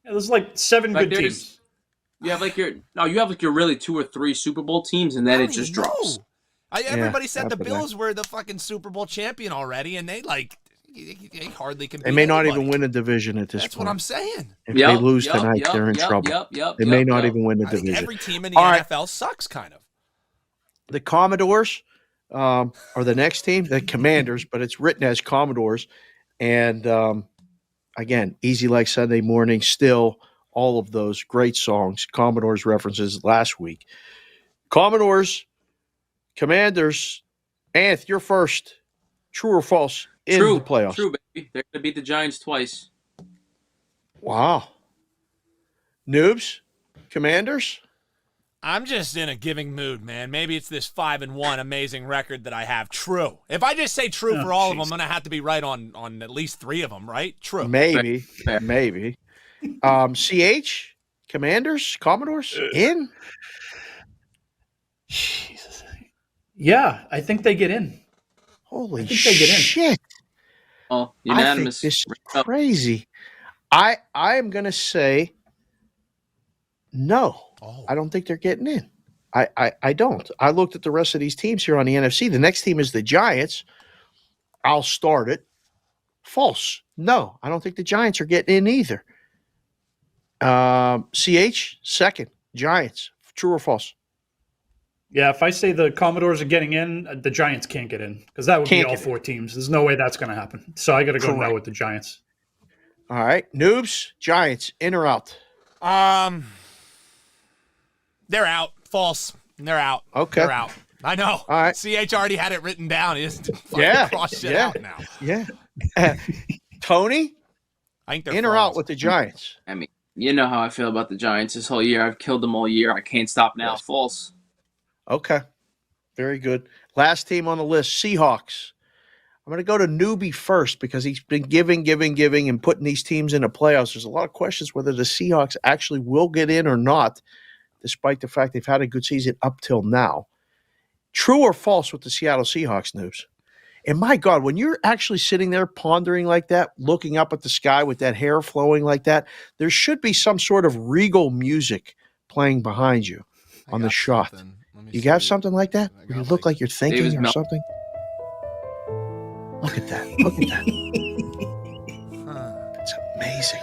Yeah, there's like 7 Like, good there's- teams. You have your really 2 or 3 Super Bowl teams, and then it just drops. Everybody said the after that. Bills were the fucking Super Bowl champion already, and they hardly compete. They may not anybody. even win a division at this That's point. what I'm saying. If they lose tonight, they're in trouble. They may not even win the I think division. every team in the All right. NFL sucks, kind of. The Commodores, or the next team, the Commanders, but it's written as Commodores. And again, Easy Like Sunday Morning, still all of those great songs, Commodores references last week. Commodores, Commanders, Anth, you're first. True or false in the playoffs? True, baby. They're going to beat the Giants twice. Wow. Noobs, Commanders? I'm just in a giving mood, man. Maybe it's this 5-1 amazing record that I have. True. If I just say true for all of them, I'm going to have to be right on at least 3 of them, right? True. Maybe. CH, Commanders, Commodores, in? Jesus. Yeah, I think they get in. Holy they get in. shit. Oh, I think unanimous. this is crazy. I am going to say no. Oh. I don't think they're getting in. I don't. I looked at the rest of these teams here on the NFC. The next team is the Giants. I'll start it. False. No, I don't think the Giants are getting in either. CH, second. Giants. True or false? Yeah, if I say the Commodores are getting in, the Giants can't get in because that would be all 4 teams. There's no way that's going to happen. So I got to go no with the Giants. All right. Noobs, Giants, in or out? They're out. False. They're out. Okay. They're out. I know. All right. CH already had it written down. He just cross shit out now. Yeah. Tony, I think they're in or false. out with the Giants? I mean, you know how I feel about the Giants this whole year. I've killed them all year. I can't stop now. Yes. False. Okay. Very good. Last team on the list, Seahawks. I'm going to go to Newbie first because he's been giving and putting these teams into playoffs. There's a lot of questions whether the Seahawks actually will get in or not, despite the fact they've had a good season up till now. True or false with the Seattle Seahawks, Noobs? And my God, when you're actually sitting there pondering like that, looking up at the sky with that hair flowing like that, there should be some sort of regal music playing behind you on the shot. You got something like that? Where you look like you're thinking or something? Look at that. Look at that. That's amazing.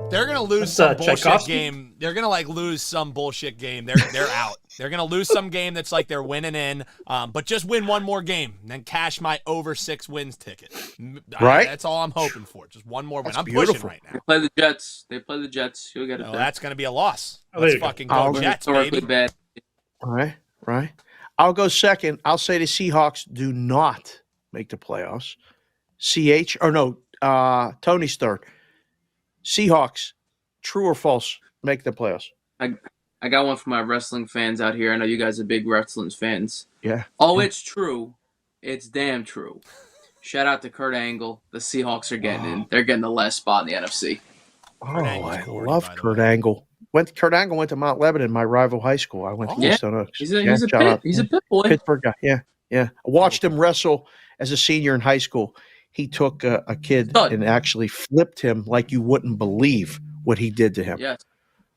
They're gonna lose some bullshit game. They're gonna lose some bullshit game. They're out. They're gonna lose some game that's like they're winning in, but just win one more game and then cash my over 6 wins ticket. Right. That's all I'm hoping for. Just one more win. I'm beautiful. pushing right now. They play the Jets. You'll get it. Oh, there. that's gonna be a loss. Oh, Let's fucking go Jets, baby. Bad. Right. I'll go second. I'll say the Seahawks do not make the playoffs. Tony's third. Seahawks, true or false, make the playoffs? I got one for my wrestling fans out here. I know you guys are big wrestling fans. Yeah. Oh, it's true. It's damn true. Shout out to Kurt Angle. The Seahawks are getting in. They're getting the last spot in the NFC. Oh, I love Kurt Angle. Kurt Angle went to Mount Lebanon, my rival high school. I went to Keystone Oaks. He's a pit boy. Pittsburgh guy. Yeah. I watched him wrestle as a senior in high school. He took a kid and actually flipped him like you wouldn't believe what he did to him. Yes.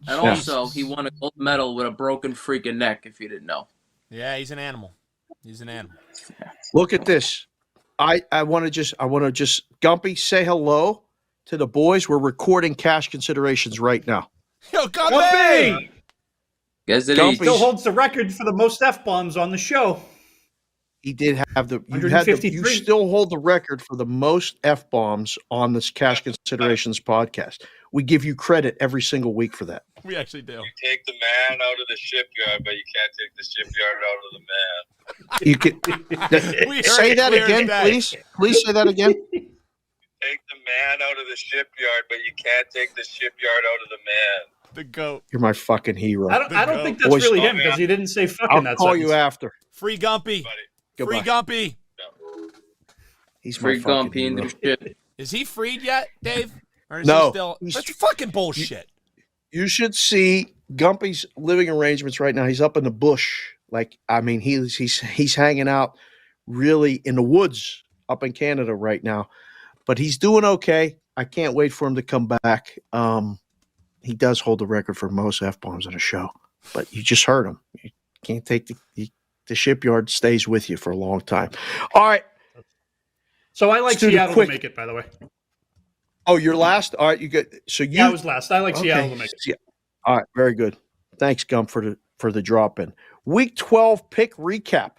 And also, he won a gold medal with a broken freaking neck, if you didn't know. Yeah, he's an animal. Look at this. I want to just Gumpy, say hello to the boys. We're recording cash considerations right now. Yo, Gumpy! Guess that Gumpy he still holds the record for the most F-bombs on the show. He did have you still hold the record for the most F-bombs on this Cash Considerations podcast. We give you credit every single week for that. We actually do. You take the man out of the shipyard, but you can't take the shipyard out of the man. You can say that again, please. Please say that again. Take the man out of the shipyard, but you can't take the shipyard out of the man. The GOAT. You're my fucking hero. I don't think that's Boys, really him because he didn't say fucking. I'll call you after. Free Gumpy. Goodbye. Free Gumpy. He's free my fucking Gumpy in hero. the shit. Is he freed yet, Dave? Or is No. he still? That's fucking bullshit. You should see Gumpy's living arrangements right now. He's up in the bush. He's hanging out really in the woods up in Canada right now. But he's doing okay. I can't wait for him to come back. He does hold the record for most F-bombs in a show. But you just heard him. You can't take the shipyard stays with you for a long time. All right. So I like Seattle to make it, by the way. Oh, you're last? All right, you get I was last. I like Seattle to make it. All right, very good. Thanks, Gump, for the drop in. Week 12 pick recap.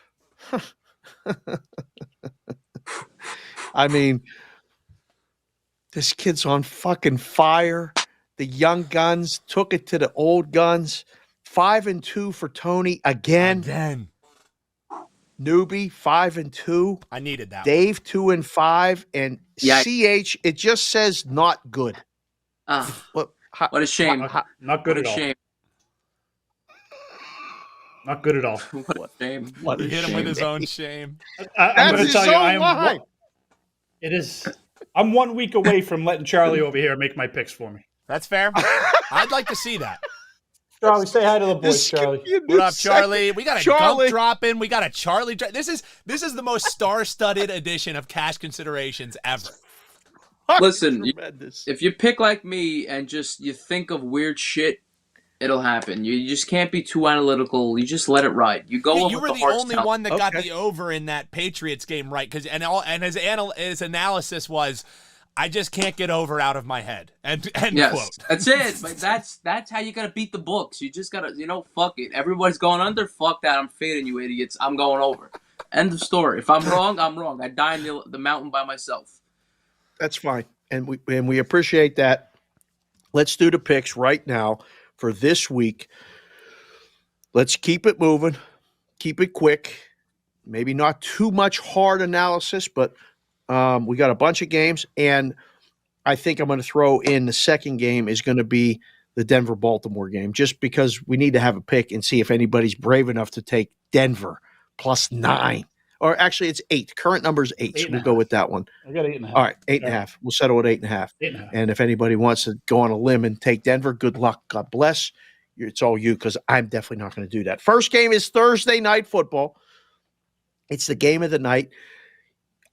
I mean, this kid's on fucking fire. The young guns took it to the old guns. 5-2 for Tony again. Newbie 5-2. I needed that. Dave 2-5, and Yeah. CH. It just says not good. What a shame. Not good What at a all. shame. Not good at all. What a shame. What He a hit him with shame, his man. own shame. I'm That's going to his tell you, own line. It is. I'm 1 week away from letting Charlie over here make my picks for me. That's fair. I'd like to see that. Charlie, say hi to the boys, This could Charlie. be a What new up, Charlie? segment. We got a Charlie. Gump dropping. We got a Charlie. This is the most star-studded edition of Cash Considerations ever. Listen, Tremendous. if you pick like me and just you think of weird shit, it'll happen. You just can't be too analytical. You just let it ride. You go. You with were the the heart's only telling. one that got Okay. the over in that Patriots game, right? Because and his analysis was, I just can't get over out of my head. End Yes, quote. that's it. But that's how you gotta beat the books. You just gotta, fuck it. Everybody's going under. Fuck that. I'm fading you idiots. I'm going over. End of story. If I'm wrong, I'm wrong. I die in the mountain by myself. That's fine, and we appreciate that. Let's do the picks right now for this week. Let's keep it moving, keep it quick. Maybe not too much hard analysis, but we got a bunch of games, and I think I'm going to throw in the second game is going to be the Denver-Baltimore game, just because we need to have a pick and see if anybody's brave enough to take Denver +9. Or actually, it's 8. Current number is 8, so we'll go with that one. I got 8.5. All right, 8.5. We'll settle at 8.5. 8.5. And if anybody wants to go on a limb and take Denver, good luck. God bless. It's all you, because I'm definitely not going to do that. First game is Thursday night football. It's the game of the night.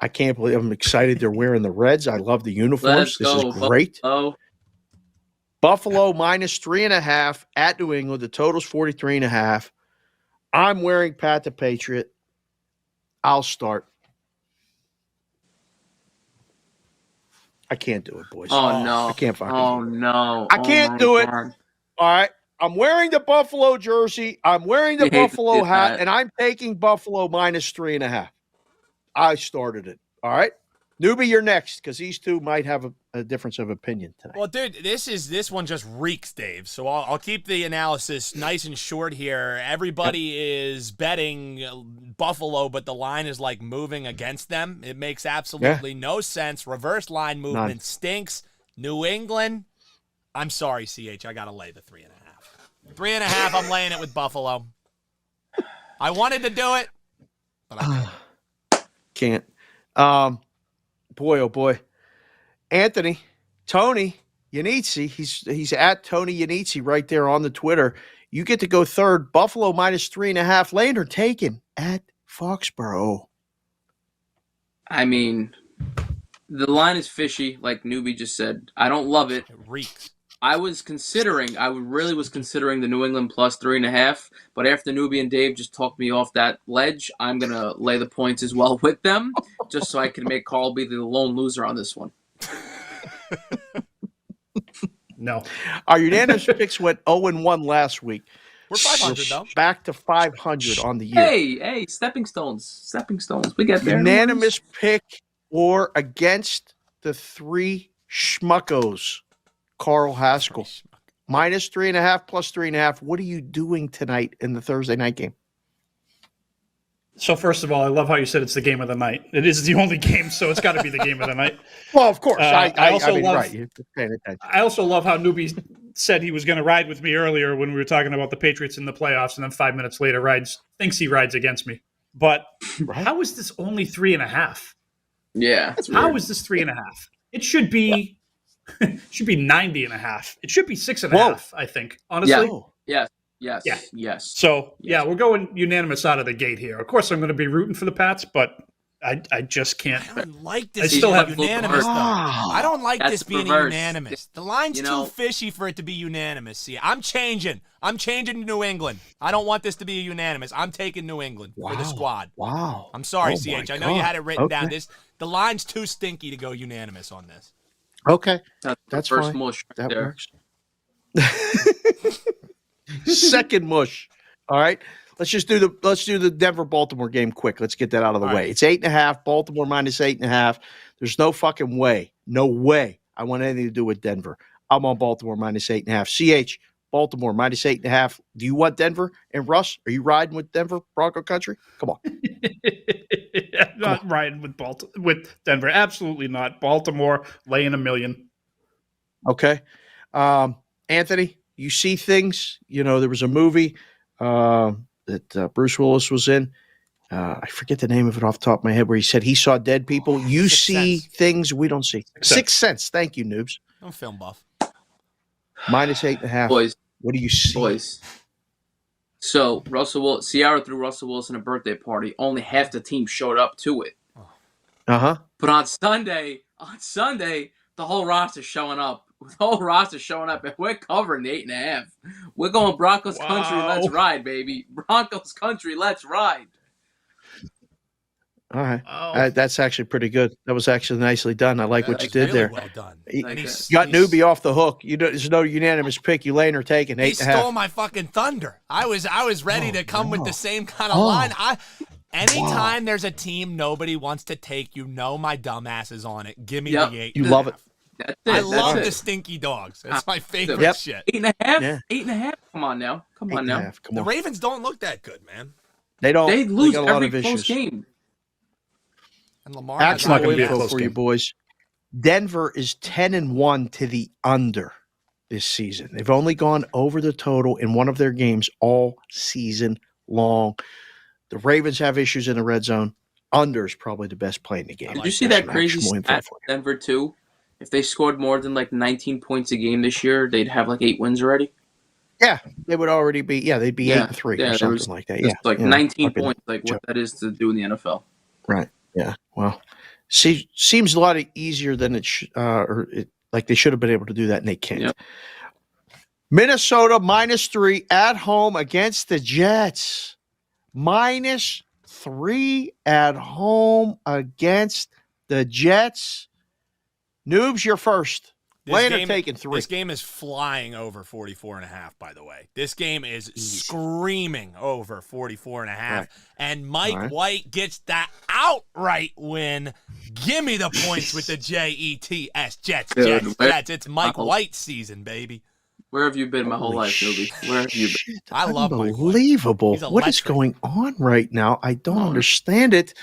I can't believe I'm excited they're wearing the Reds. I love the uniforms. Let's This go. is great. Oh, Buffalo -3.5 at New England. The total's 43.5. I'm wearing Pat the Patriot. I'll start. I can't do it, boys. oh no. I can't fucking Oh do it. no. I can't do it. All right. I'm wearing the Buffalo jersey. I'm wearing the You hate to Buffalo see hat, that. and I'm taking Buffalo -3.5. I started it. All right. Newbie, you're next, because these two might have a difference of opinion tonight. Well, dude, this one just reeks, Dave. So I'll keep the analysis nice and short here. Everybody is betting Buffalo, but the line is like moving against them. It makes absolutely no sense. Reverse line movement None. stinks. New England, I'm sorry, CH, I gotta lay the 3.5. 3.5, I'm laying it with Buffalo. I wanted to do it, but I can't. Can't. Boy, oh boy. Anthony, Tony Iannizzi, he's at Tony Iannizzi right there on the Twitter. You get to go third. Buffalo -3.5. Layin or Takin at Foxborough. I mean, the line is fishy, like Newbie just said. I don't love it. It reeks. I really was considering the New England +3.5, but after Newbie and Dave just talked me off that ledge, I'm going to lay the points as well with them, just so I can make Carl be the lone loser on this one. No. Our unanimous picks went 0-1 last week. We're 500 though. Back to 500 on the year. Hey, stepping stones. We get there. Unanimous pick or against the three schmuckos. Carl Hascall. -3.5, +3.5. What are you doing tonight in the Thursday night game? So first of all, I love how you said it's the game of the night. It is the only game, so it's got to be the game of the night. Well, of course. I also love- right. You're paying attention. I also love how Newbie said he was going to ride with me earlier when we were talking about the Patriots in the playoffs, and then 5 minutes later thinks he rides against me. But how is this only 3.5? Yeah. It's How weird. is this 3.5? It should be 90.5. It should be 6.5. I think, honestly. Yeah. Oh, Yes. So yeah, we're going unanimous out of the gate here. Of course, I'm going to be rooting for the Pats, but I just can't. I don't like I this still being have unanimous, though. Wow. I don't like That's this being perverse. unanimous. The line's too fishy for it to be unanimous. See, I'm changing to New England. I don't want this to be a unanimous. I'm taking New England for the squad. Wow. I'm sorry, Oh, CH. my I know you God. had it written down. Okay. The line's too stinky to go unanimous on this. Okay. That's That's the first fine. mush right That there. works. Second mush. All right. let's do the Denver-Baltimore game quick. Let's get that out of the way. It's 8.5. Baltimore minus 8.5. There's no fucking way. No way I want anything to do with Denver. I'm on Baltimore minus 8.5. CH, Baltimore minus 8.5. Do you want Denver? And Russ, are you riding with Denver, Bronco Country? Come on. I'm not riding with Denver. Absolutely not. Baltimore laying $1 million. Okay. Anthony, you see things. You know, there was a movie that Bruce Willis was in. I forget the name of it off the top of my head, where he said he saw dead people. You see things we don't see. Sixth Sense. Thank you, noobs. I'm film buff. Minus 8.5. Boys. What do you see? Boys. So Ciara threw Russell Wilson a birthday party. Only half the team showed up to it. Uh-huh. But on Sunday, the whole roster's showing up. The whole roster's showing up, and we're covering the 8.5. We're going Broncos country. Let's ride, baby. Broncos country. Let's ride. All right. That's actually pretty good. That was actually nicely done. I like what you did really there. Well done. You got newbie off the hook. There's no unanimous pick. You laying or taking 8.5. He stole my fucking thunder. I was ready to come with the same kind of line. Anytime there's a team nobody wants to take, my dumbass is on it. Give me the 8. You love it. I love the stinky dogs. It's my favorite shit. 8.5. 8.5. Come on now. The Ravens don't look that good, man. They don't. They lose got a lot every of close issues. game. And Lamar Actionable info for you boys. Denver is 10-1 to the under this season. They've only gone over the total in one of their games all season long. The Ravens have issues in the red zone. Under is probably the best play in the game. Did you see that crazy stat for Denver too? If they scored more than 19 points a game this year, they'd have 8 wins already. Yeah, they would already be. Yeah, they'd be 8-3 or something like that. Yeah, 19 points, what that is to do in the NFL. Right. Yeah. Well, seems a lot easier than it they should have been able to do that, and they can't. Yep. Minnesota -3 at home against the Jets. -3 at home against the Jets. Noobs, you're first. Layin taking 3. This game is flying over 44.5, by the way. This game is screaming over 44.5. Right. And Mike White gets that outright win. Give me the points with the Jets. Jets. It's Mike White season, baby. Where have you been my whole life, Noobie? Where have you been? I love Mike White. Unbelievable. What is going on right now? I don't understand it.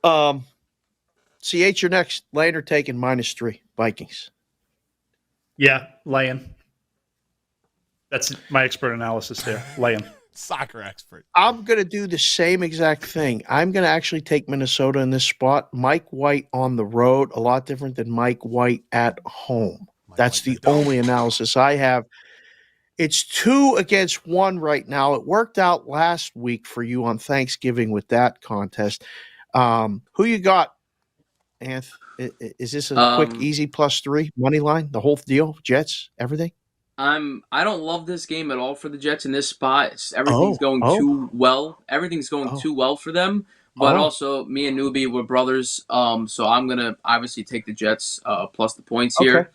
CH, you're next. Layin taking -3. Vikings. Yeah, Layin. That's my expert analysis there. Layin. Soccer expert. I'm going to do the same exact thing. I'm going to actually take Minnesota in this spot. Mike White on the road, a lot different than Mike White at home. That's the only analysis I have. It's 2 against 1 right now. It worked out last week for you on Thanksgiving with that contest. Who you got, Anth? Is this a quick, easy +3 money line? The whole deal, Jets, everything. I don't love this game at all for the Jets in this spot. Everything's going too well. Everything's going too well for them. But also, me and Newbie were brothers. So I'm gonna obviously take the Jets plus the points here.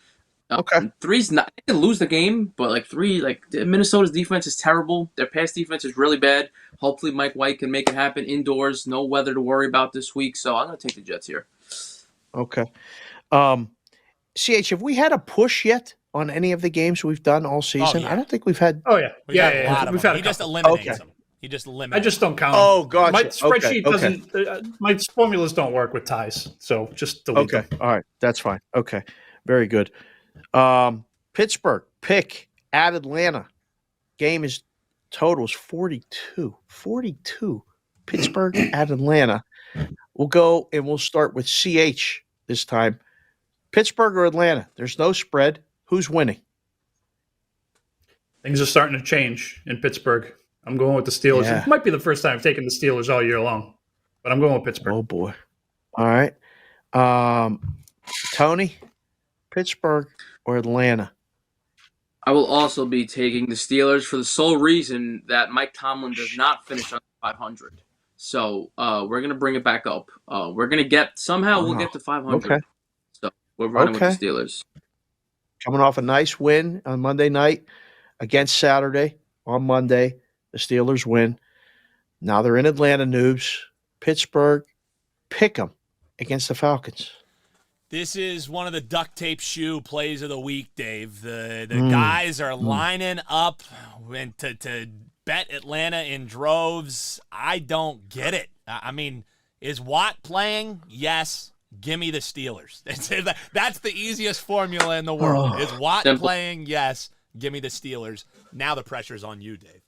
Okay. 3's not. They can lose the game, but 3, Minnesota's defense is terrible. Their pass defense is really bad. Hopefully, Mike White can make it happen indoors. No weather to worry about this week. So I'm gonna take the Jets here. Okay. CH, have we had a push yet on any of the games we've done all season? I don't think we've had. Oh, yeah. We've had he just eliminates them. He just eliminates. I just don't count. Oh, gotcha. My spreadsheet doesn't. My formulas don't work with ties, so just delete them. All right. That's fine. Okay. Very good. Pittsburgh pick at Atlanta. Game is total is 42. 42. Pittsburgh at Atlanta. We'll go and we'll start with CH this time. Pittsburgh or Atlanta? There's no spread. Who's winning? Things are starting to change in Pittsburgh. I'm going with the Steelers. Yeah. It might be the first time I've taken the Steelers all year long, but I'm going with Pittsburgh. Oh, boy. All right. Tony, Pittsburgh or Atlanta? I will also be taking the Steelers for the sole reason that Mike Tomlin does not finish on 500. So we're going to bring it back up. We're going to get – somehow we'll get to 500. Okay. So we're running with the Steelers. Coming off a nice win on Monday night against Saturday on Monday. The Steelers win. Now they're in Atlanta, noobs. Pittsburgh, pick 'em against the Falcons. This is one of the duct tape shoe plays of the week, Dave. The guys are lining up to bet Atlanta in droves. I don't get it. I mean, is Watt playing? Yes. Give me the Steelers. That's the easiest formula in the world. Is Watt playing? Yes. Give me the Steelers. Now the pressure's on you, Dave.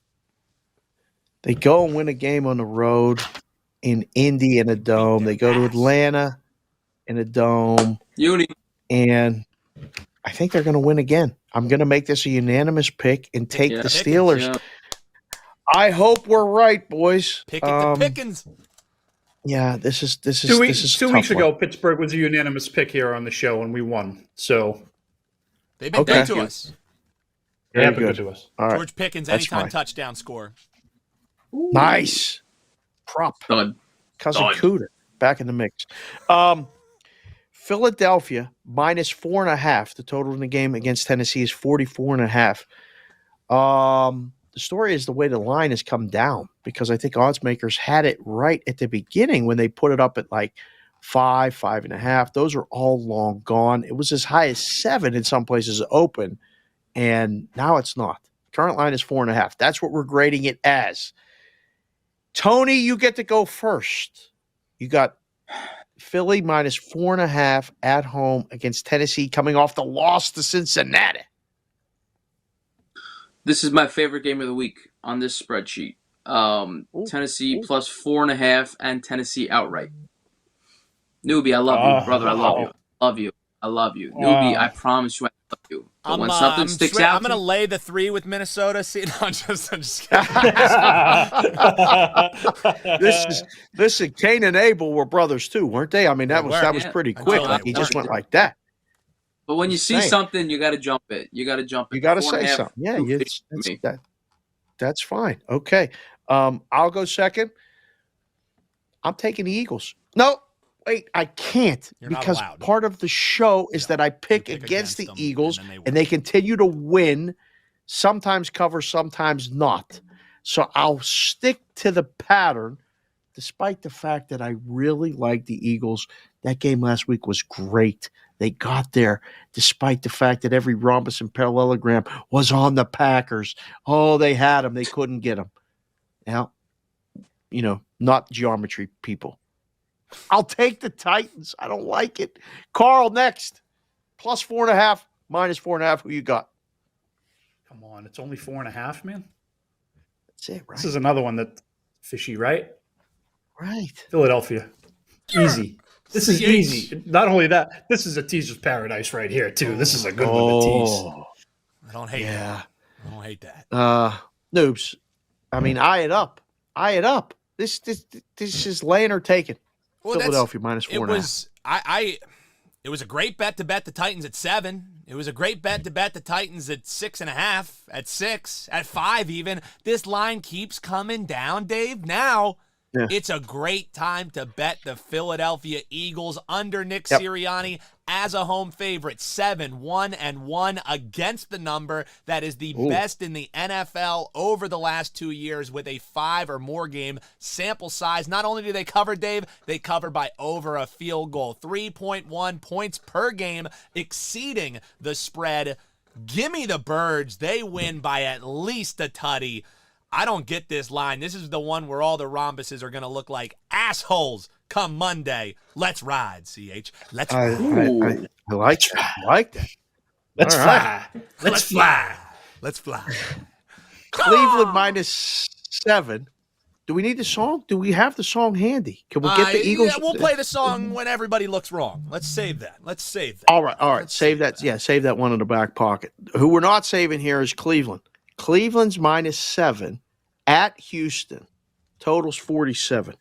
They go and win a game on the road in Indy in a dome. They go to Atlanta in a dome. And I think they're going to win again. I'm going to make this a unanimous pick and take the Steelers. Yeah. I hope we're right, boys. Pick it to Pickens. Yeah, this is 2 weeks ago. One. Pittsburgh was a unanimous pick here on the show, and we won. So they've been good to us. They have been good to us. All right. George Pickens, That's anytime fine. touchdown score. Nice prop. Done. Cousin Cooter back in the mix. Philadelphia minus 4.5. The total in the game against Tennessee is 44.5. The story is the way the line has come down because I think odds makers had it right at the beginning when they put it up at like 5, 5.5. Those are all long gone. It was as high as 7 in some places open, and now it's not. Current line is 4.5. That's what we're grading it as. Tony, you get to go first. You got Philly minus 4.5 at home against Tennessee, coming off the loss to Cincinnati. This is my favorite game of the week on this spreadsheet. Tennessee plus 4.5 and Tennessee outright. Newbie, I love you, brother. I love you. I love you. Newbie, I promise you I love you. But when something sticks out, I'm going to lay the 3 with Minnesota. See, no, I'm just kidding. Listen, Cain and Abel were brothers too, weren't they? I mean, that was pretty quick. Like, he just went like that. But when you see something, you got to jump it. You got to jump it. You got to say something. Yeah, that's fine. Okay. I'll go second. I'm taking the Eagles. No, wait, I can't because part of the show is that I pick against the Eagles and they continue to win, sometimes cover, sometimes not. So I'll stick to the pattern despite the fact that I really like the Eagles. That game last week was great. They got there despite the fact that every rhombus and parallelogram was on the Packers. Oh, they had them. They couldn't get them. Now, not geometry people. I'll take the Titans. I don't like it. Carl, next. Plus 4.5, minus 4.5. Who you got? Come on. It's only 4.5, man. That's it, right? This is another one that's fishy, right? Right. Philadelphia. Easy. This is easy. Not only that, this is a teaser's paradise right here, too. This is a good one to tease. I don't hate that. I don't hate that. Noobs. I mean, eye it up. This is laying or taking. Well, Philadelphia minus 4.5. It was a great bet to bet the Titans at 7. It was a great bet to bet the Titans at 6.5, at 6, at 5 even. This line keeps coming down, Dave. Now it's a great time to bet the Philadelphia Eagles under Nick Sirianni as a home favorite. 7-1-1 against the number that is the best in the NFL over the last 2 years with a 5 or more game sample size. Not only do they cover, Dave, they cover by over a field goal. 3.1 points per game, exceeding the spread. Gimme the Birds. They win by at least a tutty. I don't get this line. This is the one where all the rhombuses are going to look like assholes come Monday. Let's ride, CH. Let's ride. I like that. I like that. Let's fly. Let's fly. Let's fly. Cleveland minus 7. Do we need the song? Do we have the song handy? Can we get the Eagles? Yeah, we'll play the song when everybody looks wrong. Let's save that. All right. Save that. Yeah, save that one in the back pocket. Who we're not saving here is Cleveland. Cleveland's minus 7 at Houston. Totals 47.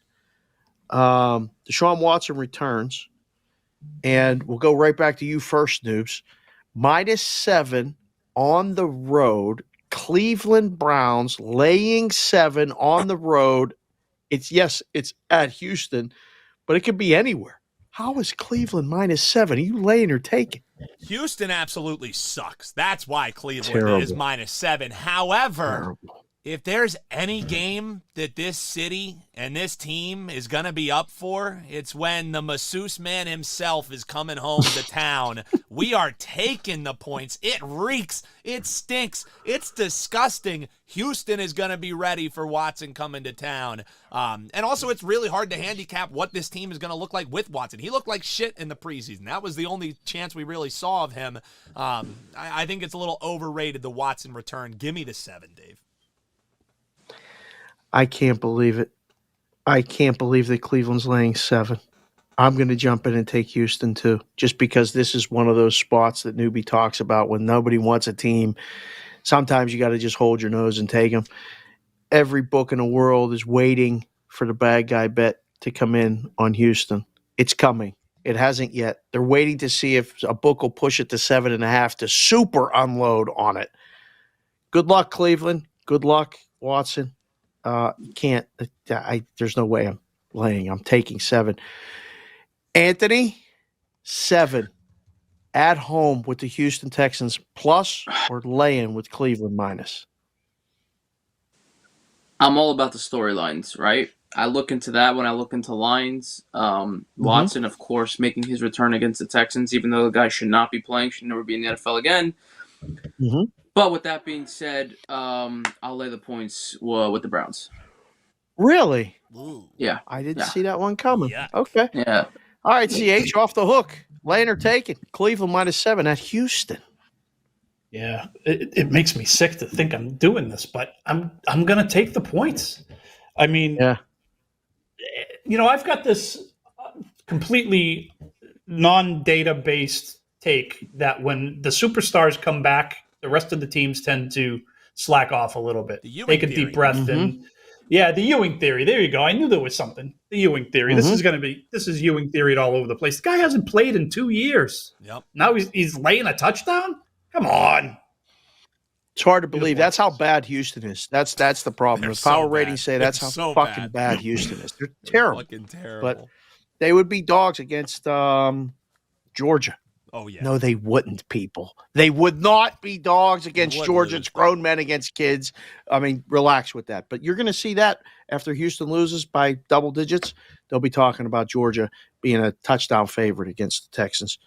Deshaun Watson returns. And we'll go right back to you first, Noobs. Minus 7 on the road. Cleveland Browns laying 7 on the road. It's at Houston, but it could be anywhere. How is Cleveland minus 7? Are you laying or taking? Houston absolutely sucks. That's why Cleveland is minus 7. However, If there's any game that this city and this team is going to be up for, it's when the masseuse man himself is coming home to town. We are taking the points. It reeks. It stinks. It's disgusting. Houston is going to be ready for Watson coming to town. And also, it's really hard to handicap what this team is going to look like with Watson. He looked like shit in the preseason. That was the only chance we really saw of him. I think it's a little overrated, the Watson return. Give me the 7, Dave. I can't believe it. I can't believe that Cleveland's laying 7. I'm going to jump in and take Houston too, just because this is one of those spots that Newbie talks about when nobody wants a team. Sometimes you got to just hold your nose and take them. Every book in the world is waiting for the bad guy bet to come in on Houston. It's coming. It hasn't yet. They're waiting to see if a book will push it to 7.5 to super unload on it. Good luck, Cleveland. Good luck, Watson. You can't. There's no way I'm laying. I'm taking 7. Anthony, 7 at home with the Houston Texans plus or laying with Cleveland minus. I'm all about the storylines, right? I look into that when I look into lines. Watson, of course, making his return against the Texans, even though the guy should not be playing, should never be in the NFL again. Mm-hmm. But with that being said, I'll lay the points with the Browns. Really? Ooh. Yeah. I didn't see that one coming. Yuck. Okay. Yeah. All right, CH, off the hook. Laying or taking? Cleveland minus 7 at Houston. Yeah, it makes me sick to think I'm doing this, but I'm going to take the points. I mean, Yeah. I've got this completely non-data based take that when the superstars come back, the rest of the teams tend to slack off a little bit. Take a deep breath and the Ewing theory. There you go. I knew there was something. The Ewing theory. This is Ewing theory all over the place. The guy hasn't played in 2 years. Yep. Now he's laying a touchdown? Come on. It's hard to believe. That's how bad Houston is. That's the problem. The power ratings say that's how fucking bad Houston is. They're terrible. Fucking terrible. But they would be dogs against Georgia. Oh, yeah. No, they wouldn't, people. They would not be dogs against Georgia. It's grown men against kids. I mean, relax with that. But you're going to see that after Houston loses by double digits. They'll be talking about Georgia being a touchdown favorite against the Texans.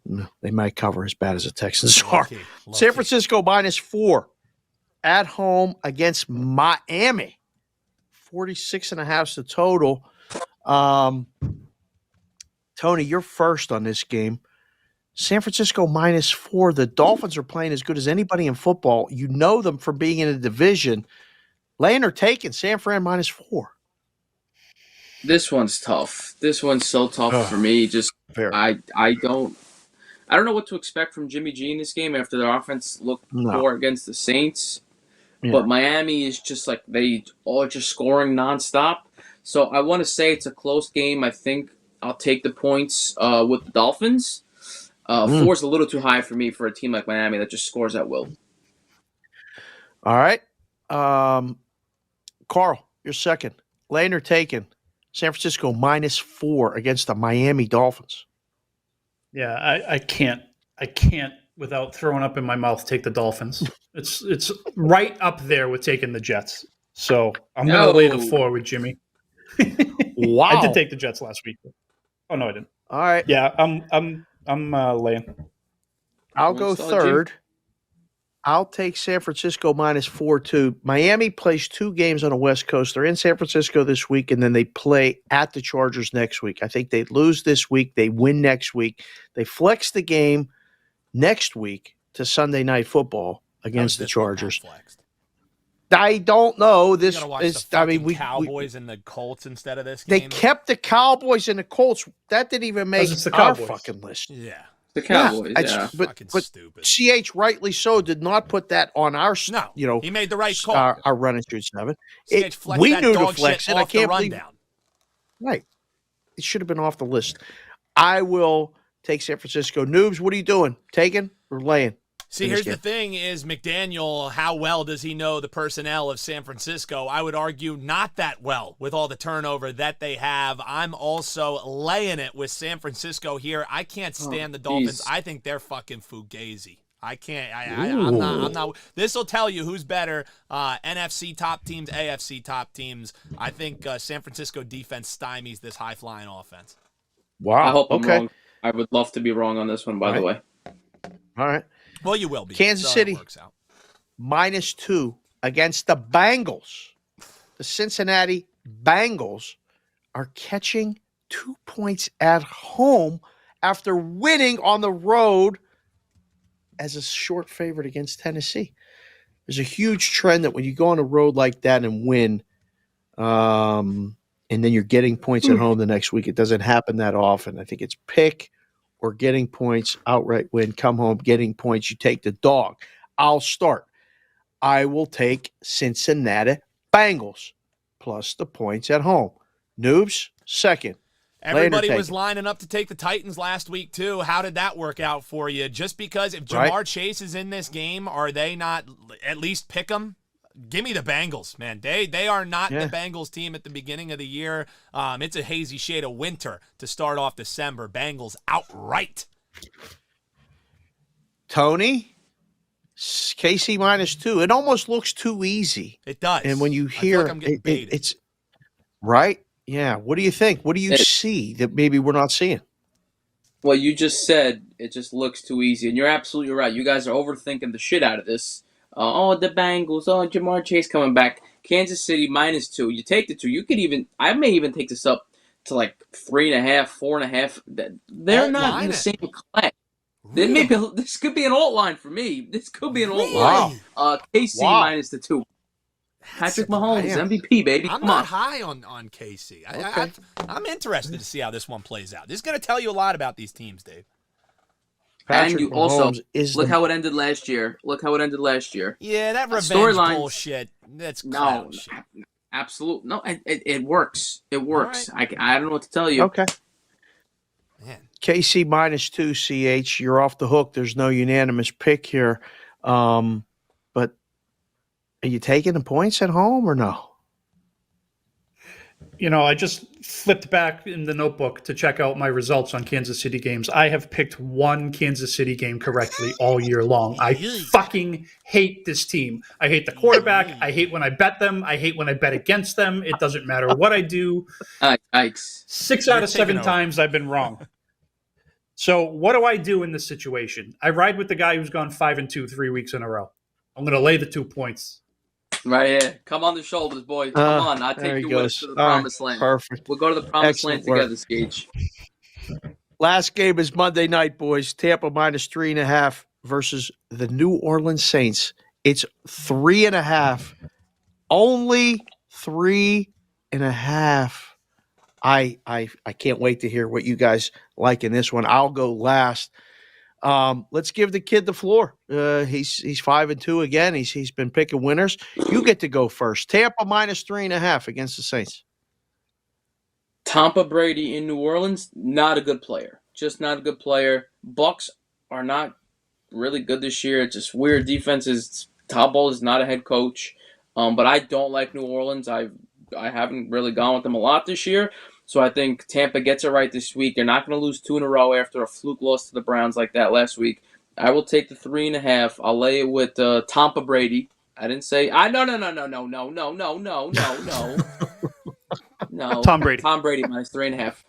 No, they might cover as bad as the Texans are. San Francisco minus 4 at home against Miami. 46.5 is the total. Tony, you're first on this game. San Francisco minus 4. The Dolphins are playing as good as anybody in football. You know them from being in a division. Laying or taking San Fran minus 4. This one's tough. This one's so tough for me. Just fair. I don't know what to expect from Jimmy G in this game after their offense looked poor against the Saints. Yeah. But Miami is just like they all just scoring nonstop. So I want to say it's a close game. I think I'll take the points with the Dolphins. 4 is a little too high for me for a team like Miami that just scores at will. All right. Carl, you're second. Laying or taking San Francisco minus 4 against the Miami Dolphins. Yeah, I can't without throwing up in my mouth take the Dolphins. It's right up there with taking the Jets. So I'm going to lay the 4 with Jimmy. Wow. I did take the Jets last week. Oh no, I didn't. All right. Yeah, I'm laying. I'll go third. I'll take San Francisco minus 4 too. Miami plays 2 games on the West Coast. They're in San Francisco this week, and then they play at the Chargers next week. I think they lose this week. They win next week. They flex the game next week to Sunday Night Football against the Chargers. I don't know. This is. I mean, we Cowboys and the Colts instead of this game. They kept the Cowboys and the Colts. That didn't even make our fucking list. Yeah. The Cowboys, but stupid. CH rightly so did not put that on our. No, he made the right call. Our running street 7. We knew to flex it. I can't believe. Right, it should have been off the list. I will take San Francisco. Noobs, what are you doing? Taking or laying? See, here's the thing is McDaniel, how well does he know the personnel of San Francisco? I would argue not that well with all the turnover that they have. I'm also laying it with San Francisco here. I can't stand the Dolphins. I think they're fucking fugazi. I can't. I'm not. This will tell you who's better. NFC top teams, AFC top teams. I think San Francisco defense stymies this high-flying offense. Wow. I hope I'm wrong. I would love to be wrong on this one, by the way. All right. Well, you will be. Kansas City works out. -2 against the Bangles. The Cincinnati Bengals are catching 2 points at home after winning on the road as a short favorite against Tennessee. There's a huge trend that when you go on a road like that and win, and then you're getting points at home the next week, it doesn't happen that often. I think it's pick or getting points, outright win, come home, getting points. You take the dog. I'll start. I will take Cincinnati Bengals plus the points at home. Noobs, second. Everybody was lining up to take the Titans last week, too. How did that work out for you? Just because if Jamar Chase is in this game, are they not at least pick them? Give me the Bengals, man. They are not the Bengals team at the beginning of the year. It's a hazy shade of winter to start off December. Bengals outright. Tony, KC -2. It almost looks too easy. It does. And when you hear I'm getting baited. It's right. Yeah. What do you think? What do you see that maybe we're not seeing? Well, you just said it just looks too easy, and you're absolutely right. You guys are overthinking the shit out of this. The Bengals. Jamar Chase coming back. Kansas City -2. You take the 2. You could even. I may even take this up to like 3.5, 4.5. They're not in the same class. Really? This could be an alt line for me. This could be an alt Wow. line. KC -2. Patrick Mahomes, MVP, baby. I'm Come not on. high on KC. I'm interested to see how this one plays out. This is going to tell you a lot about these teams, Dave. Patrick And you also Mahomes look how it ended last year. Yeah, that revenge Storyline- bullshit. That's clown shit. Absolutely. No, it works. It works. Right. I don't know what to tell you. Okay. Man. KC -2, CH. You're off the hook. There's no unanimous pick here. But are you taking the points at home or no? I just flipped back in the notebook to check out my results on Kansas City games. I have picked one Kansas City game correctly all year long. I fucking hate this team. I hate the quarterback. I hate when I bet them. I hate when I bet against them. It doesn't matter what I do. 6 out of 7 times I've been wrong. So what do I do in this situation? I ride with the guy who's gone 5-2 3 weeks in a row. I'm going to lay the 2 points. Right here. Come on the shoulders, boy. Come on. I'll take you with us to the promised land. Perfect. We'll go to the promised land together, Skage. Last game is Monday night, boys. Tampa -3.5 versus the New Orleans Saints. It's 3.5. Only 3.5. I can't wait to hear what you guys like in this one. I'll go last. Let's give the kid the floor. He's 5-2 again. He's been picking winners. You get to go first. Tampa -3.5 against the Saints. Tampa Brady in New Orleans, not a good player. Just not a good player. Bucks are not really good this year. It's just weird defenses. Todd Bowles is not a head coach. But I don't like New Orleans. I haven't really gone with them a lot this year. So I think Tampa gets it right this week. They're not going to lose 2 in a row after a fluke loss to the Browns like that last week. I will take the 3.5. I'll lay it with Tampa Brady. I didn't say no. No. Tom Brady. Tom Brady -3.5.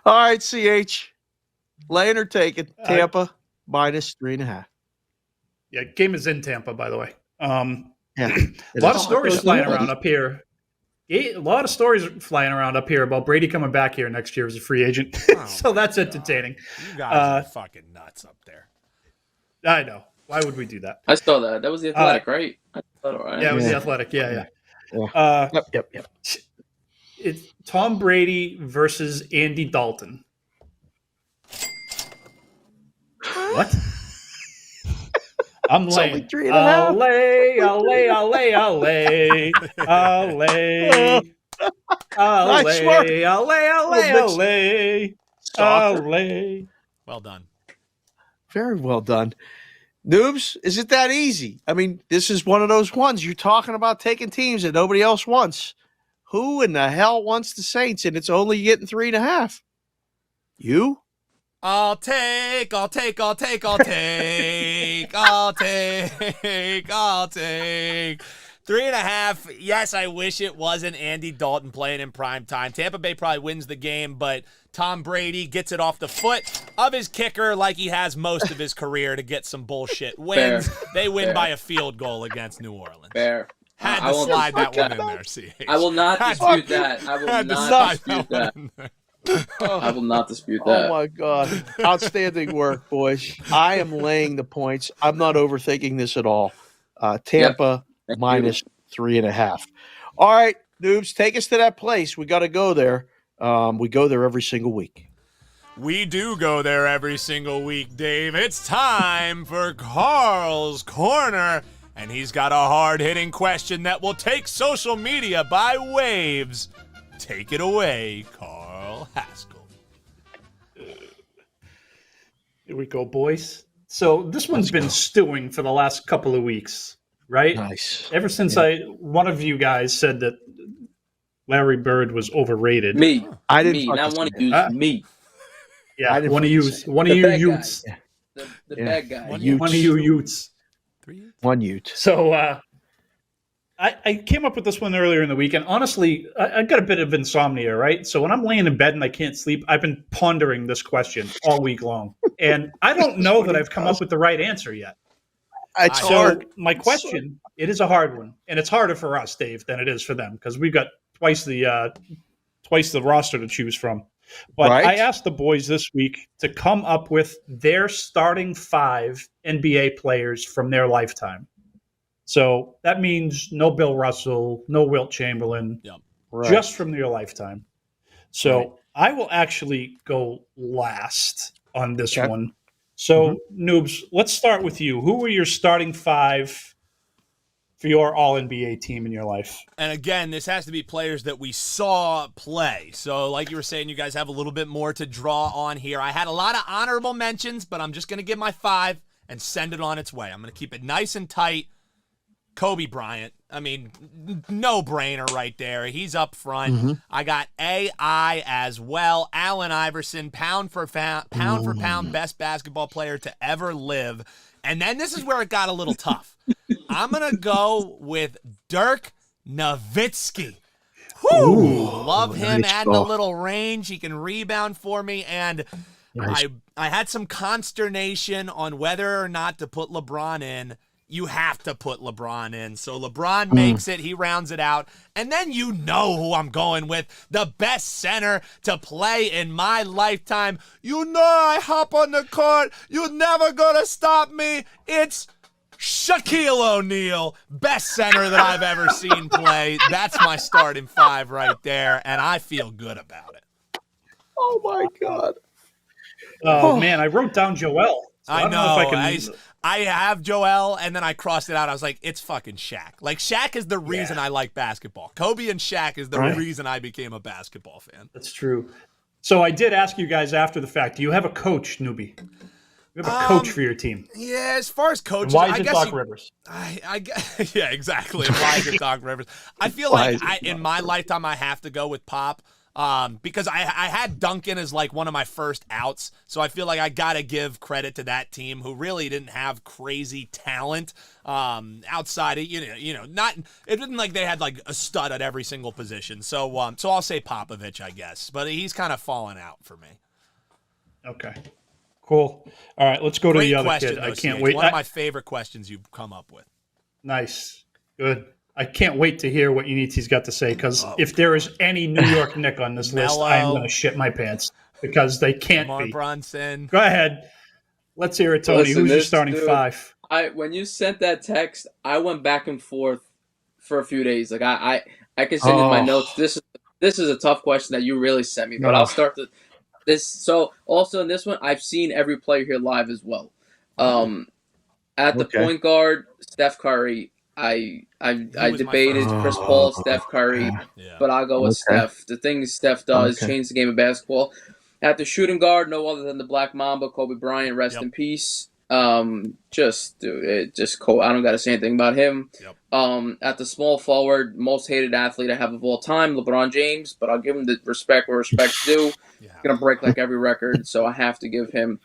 All right, CH. Laying or taking Tampa -3.5. Yeah, game is in Tampa, by the way. Yeah, a lot of stories flying around up here. A lot of stories flying around up here about Brady coming back here next year as a free agent. So that's entertaining. You guys are fucking nuts up there. I know. Why would we do that? I saw that. That was the Athletic, right? I thought, all right? Yeah, it was the Athletic. Yeah. Yep. It's Tom Brady versus Andy Dalton. What? I'm laying. I'll lay. Well done. Very well done. Noobs, is it that easy? I mean, this is one of those ones you're talking about taking teams that nobody else wants. Who in the hell wants the Saints? And it's only getting 3.5. You? I'll take. 3.5. Yes, I wish it wasn't Andy Dalton playing in prime time. Tampa Bay probably wins the game, but Tom Brady gets it off the foot of his kicker like he has most of his career to get some bullshit wins. They win by a field goal against New Orleans. Fair. Had to slide that one in there, CH. I will not dispute that. I will not dispute that. I will not dispute that. Oh, my God. Outstanding work, boys. I am laying the points. I'm not overthinking this at all. Tampa minus 3.5. All right, Noobs, take us to that place. We got to go there. We go there every single week. We do go there every single week, Dave. It's time for Carl's Corner. And he's got a hard-hitting question that will take social media by waves. Take it away, Carl Hascall. Here we go, boys. So this one's been stewing for the last couple of weeks, right? Nice. Ever since one of you guys said that Larry Bird was overrated. Me. I didn't. Me. Not one of you. Me. Yeah, one of you Utes. The bad guy. One of you Utes. One Ute. So I came up with this one earlier in the week, and honestly, I got a bit of insomnia, right? So when I'm laying in bed and I can't sleep, I've been pondering this question all week long. And I don't know that I've come up with the right answer yet. It's hard. My question, it is a hard one, and it's harder for us, Dave, than it is for them, because we've got twice the roster to choose from. But Right. I asked the boys this week to come up with their starting 5 NBA players from their lifetime. So that means no Bill Russell, no Wilt Chamberlain, just from their lifetime. So I will actually go last on this one. So, Noobs, let's start with you. Who were your starting 5 for your All-NBA team in your life? And again, this has to be players that we saw play. So like you were saying, you guys have a little bit more to draw on here. I had a lot of honorable mentions, but I'm just going to give my 5 and send it on its way. I'm going to keep it nice and tight. Kobe Bryant. I mean, no-brainer right there. He's up front. I got AI as well. Allen Iverson, pound for pound, best basketball player to ever live. And then this is where it got a little tough. I'm going to go with Dirk Nowitzki. Love him, nice adding a stuff. little range. He can rebound for me. And Nice. I had some consternation on whether or not to put LeBron in. You have to put LeBron in. So LeBron makes it. He rounds it out. And then you know who I'm going with. The best center to play in my lifetime. You know I hop on the court. You're never going to stop me. It's Shaquille O'Neal. Best center that I've ever seen play. That's my starting 5 right there. And I feel good about it. Oh, my God. Oh, man, I wrote down Joel. So I don't know. if I can... I have Joel, and then I crossed it out. I was like, it's fucking Shaq. Like, Shaq is the reason I like basketball. Kobe and Shaq is the reason I became a basketball fan. That's true. So I did ask you guys after the fact, do you have a coach, Newbie? You have a coach for your team. Yeah, as far as coaches, Why is I it guess Doc Rivers? Yeah, exactly. Why is it Doc Rivers? I feel like in my lifetime, I have to go with Pop. Because I had Duncan as like one of my first outs, so I feel like I gotta give credit to that team who really didn't have crazy talent outside of not it didn't like they had like a stud at every single position. So I'll say Popovich, I guess, but he's kind of fallen out for me. Okay, cool. All right, let's go to Great the other question, kid. though, I can't CH. wait. One of my favorite questions you've come up with. Nice, good. I can't wait to hear what Iannizzi's got to say, because if there is any New York Knick on this list, I am going to shit my pants, because they can't Lamar be. Brunson. Go ahead. Let's hear it, Tony. Listen, Who's your this starting dude- 5? When you sent that text, I went back and forth for a few days. Like I can send you my notes. This is a tough question that you really sent me, but I'll start this. So also in this one, I've seen every player here live as well. At the point guard, Steph Curry. I debated Chris Paul, Steph Curry, but I'll go with Steph. The things Steph does change the game of basketball. At the shooting guard, no other than the Black Mamba, Kobe Bryant, rest in peace. Just dude, it just cool. I don't got to say anything about him. Yep. At the small forward, most hated athlete I have of all time, LeBron James. But I'll give him the respect where respect's due. Yeah. Gonna break like every record, so I have to give him.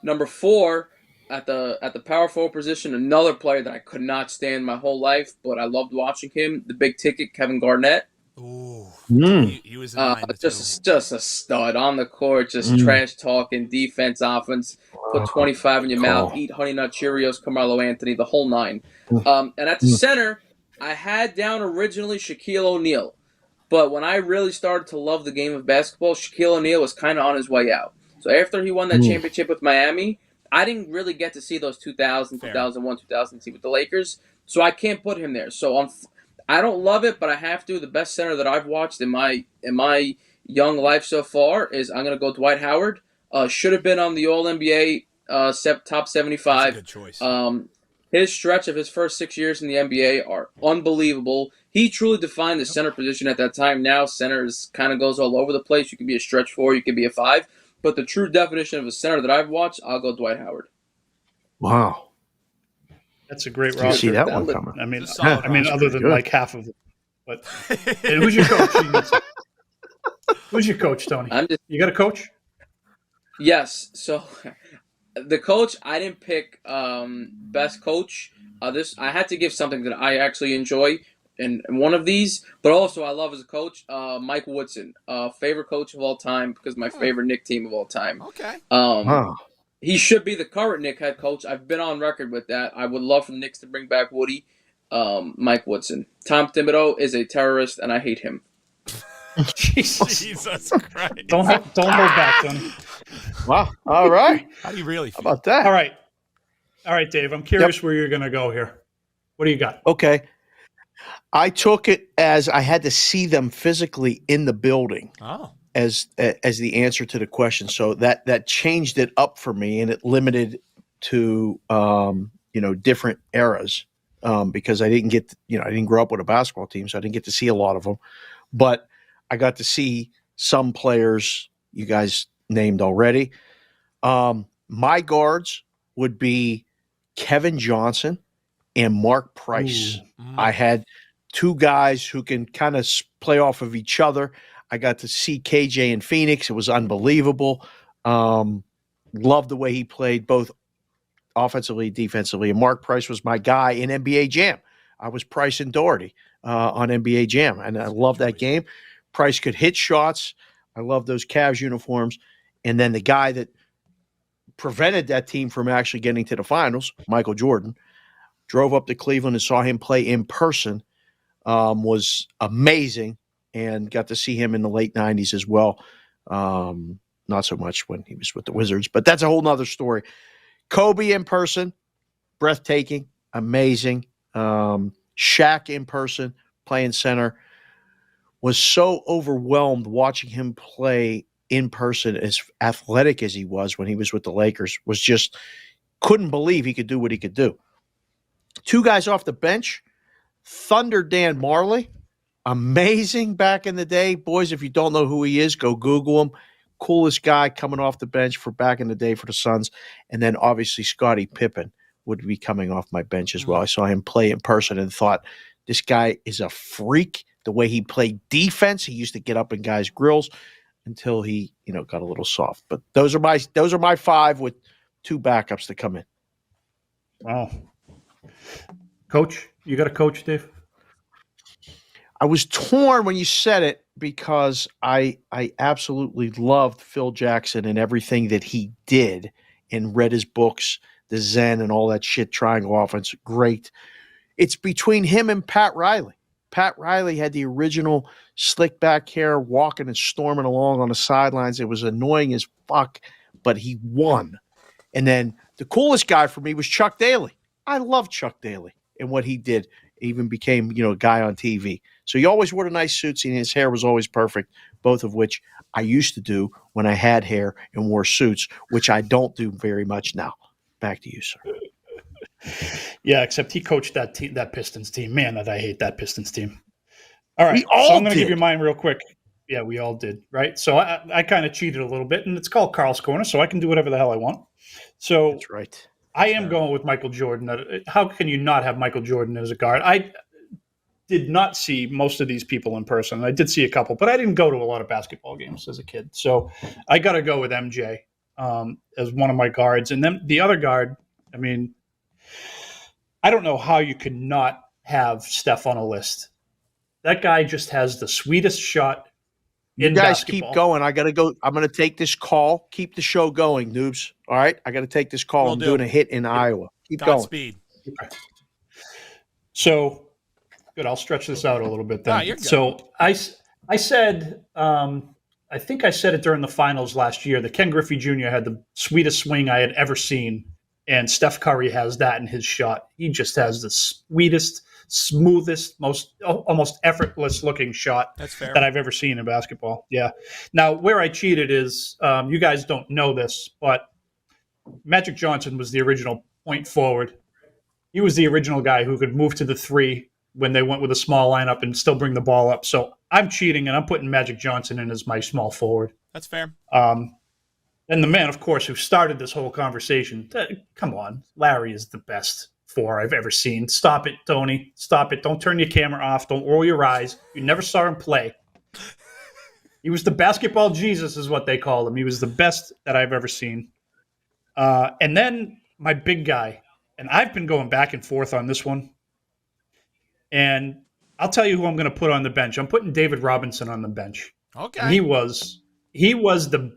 Number 4 at the power forward position, another player that I could not stand my whole life, but I loved watching him. The big ticket, Kevin Garnett. Ooh. Mm. He was in mine too. Just a stud on the court, just trash talking, defense, offense. Put 25 in your mouth, eat Honey Nut Cheerios, Carmelo Anthony, the whole nine. And at the center, I had down originally Shaquille O'Neal. But when I really started to love the game of basketball, Shaquille O'Neal was kind of on his way out. So after he won that championship with Miami, I didn't really get to see those 2000, Fair. 2001, 2002 with the Lakers. So I can't put him there. So I don't love it, but I have to. The best center that I've watched in my young life so far is I'm going to go Dwight Howard. Should have been on the All-NBA top 75. That's a good choice. His stretch of his first 6 years in the NBA are unbelievable. He truly defined the center position at that time. Now center kind of goes all over the place. You can be a stretch 4, you can be a 5. But the true definition of a center that I've watched, I'll go Dwight Howard. Wow. That's a great You roster. see that one coming. I mean, It's a solid roster. other than Good. like half of it. But and who's your coach? Who's your coach, Tony? You got a coach? Yes. So the coach, I didn't pick best coach. I had to give something that I actually enjoy in one of these, but also I love as a coach, Mike Woodson, favorite coach of all time because my favorite Knick team of all time. Okay. Wow. He should be the current Knick head coach. I've been on record with that. I would love for the Knicks to bring back Woody. Mike Woodson. Tom Thibodeau is a terrorist, and I hate him. Jesus Christ. Don't hold back, Tony. Wow. All right. How do you really How feel? about that? All right, Dave. I'm curious where you're going to go here. What do you got? Okay. I took it as I had to see them physically in the building Oh. as the answer to the question. So that changed it up for me, and it limited to different eras because I didn't get I didn't grow up with a basketball team, so I didn't get to see a lot of them. But I got to see some players you guys named already. My guards would be Kevin Johnson and Mark Price. I had two guys who can kind of play off of each other. I got to see KJ in Phoenix. It was unbelievable. Loved the way he played both offensively, defensively. And Mark Price was my guy in NBA Jam. I was Price and Doherty on NBA Jam, and I love that game. Price could hit shots. I love those Cavs uniforms. And then the guy that prevented that team from actually getting to the finals, Michael Jordan, drove up to Cleveland and saw him play in person, was amazing, and got to see him in the late 90s as well. Not so much when he was with the Wizards, but that's a whole nother story. Kobe in person, breathtaking, amazing. Shaq in person, playing center, was so overwhelmed watching him play in person, as athletic as he was when he was with the Lakers, was just couldn't believe he could do what he could do. Two guys off the bench, Thunder Dan Marley, amazing back in the day. Boys, if you don't know who he is, go Google him. Coolest guy coming off the bench for back in the day for the Suns. And then obviously Scottie Pippen would be coming off my bench as well. I saw him play in person and thought, this guy is a freak. The way he played defense, he used to get up in guys' grills until he, got a little soft. But those are my five with two backups to come in. Wow. Coach? You got a coach, Dave? I was torn when you said it because I absolutely loved Phil Jackson and everything that he did and read his books, the Zen and all that shit, triangle offense. Great. It's between him and Pat Riley. Pat Riley had the original slick back hair, walking and storming along on the sidelines. It was annoying as fuck, but he won. And then the coolest guy for me was Chuck Daly. I love Chuck Daly and what he did. He even became, a guy on TV. So he always wore the nice suits, and his hair was always perfect, both of which I used to do when I had hair and wore suits, which I don't do very much now. Back to you, sir. Yeah, except he coached that Pistons team. Man, that I hate that Pistons team. All right, We all so I'm going to did. give you mine real quick. Yeah, we all did, right? So I kind of cheated a little bit, and it's called Carl's Corner, so I can do whatever the hell I want. So That's right. I am going with Michael Jordan. How can you not have Michael Jordan as a guard? I did not see most of these people in person. I did see a couple, but I didn't go to a lot of basketball games as a kid. So I got to go with MJ as one of my guards. And then the other guard, I mean, I don't know how you could not have Steph on a list. That guy just has the sweetest shot You in guys basketball. keep going. I got to go. I'm going to take this call. Keep the show going, noobs. All right? I got to take this call. Will I'm do. doing a hit in Iowa. Keep going. Godspeed. Okay. So, good. I'll stretch this out a little bit then. No, you're good. So I said, I think I said it during the finals last year that Ken Griffey Jr. had the sweetest swing I had ever seen, and Steph Curry has that in his shot. He just has the sweetest, smoothest, most almost effortless looking shot That's fair. that I've ever seen in basketball. Yeah. Now, where I cheated is, you guys don't know this, but Magic Johnson was the original point forward. He was the original guy who could move to the three when they went with a small lineup and still bring the ball up. So I'm cheating, and I'm putting Magic Johnson in as my small forward. That's fair. And the man, of course, who started this whole conversation, come on, Larry is the best four I've ever seen. Stop it, Tony. Stop it. Don't turn your camera off. Don't roll your eyes. You never saw him play. He was the basketball Jesus is what they call him. He was the best that I've ever seen. And then my big guy, and I've been going back and forth on this one. And I'll tell you who I'm going to put on the bench. I'm putting David Robinson on the bench. Okay. And he was the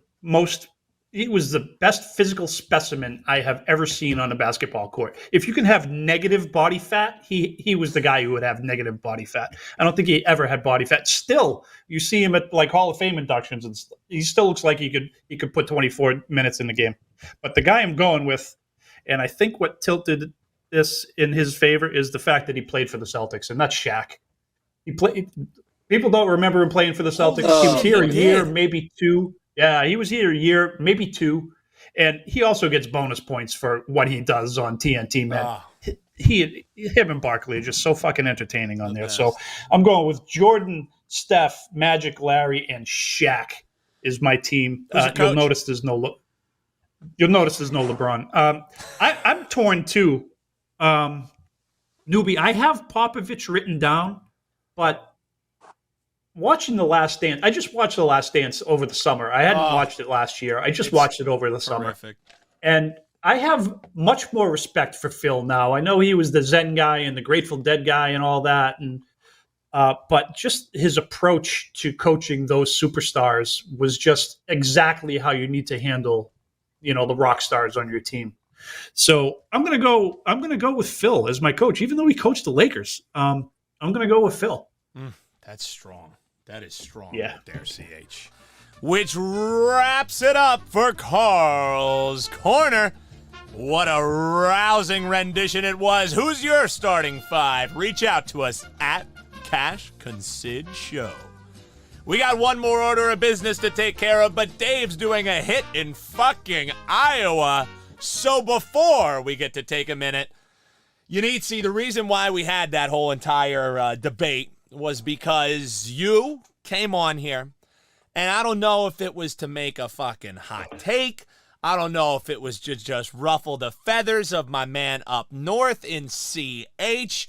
best physical specimen I have ever seen on a basketball court. If you can have negative body fat, he was the guy who would have negative body fat. I don't think he ever had body fat. Still, you see him at like Hall of Fame inductions, and he still looks like he could put 24 minutes in the game. But the guy I'm going with, and I think what tilted this in his favor is the fact that he played for the Celtics, and that's Shaq. He played. People don't remember him playing for the Celtics. He was here a year, maybe two. Yeah, he was here a year, maybe two. And he also gets bonus points for what he does on TNT, man. Him and Barkley are just so fucking entertaining on there. best. So I'm going with Jordan, Steph, Magic, Larry, and Shaq is my team. Who's your coach? You'll notice there's no LeBron. I'm torn too. Newbie, I have Popovich written down, but watching The Last Dance, I just watched The Last Dance over the summer. I hadn't watched it last year. I just watched it over the summer. Terrific. And I have much more respect for Phil now. I know he was the Zen guy and the Grateful Dead guy and all that, and but just his approach to coaching those superstars was just exactly how you need to handle, the rock stars on your team. So I'm gonna go with Phil as my coach, even though he coached the Lakers. I'm gonna go with Phil. That's strong. That is strong. Yeah. There, CH. Which wraps it up for Carl's Corner. What a rousing rendition it was. Who's your starting five? Reach out to us at Cash Consid Show. We got one more order of business to take care of, but Dave's doing a hit in fucking Iowa. So before we get to take a minute, Iannizzi, the reason why we had that whole entire debate was because you came on here, and I don't know if it was to make a fucking hot take. I don't know if it was to just ruffle the feathers of my man up north in CH.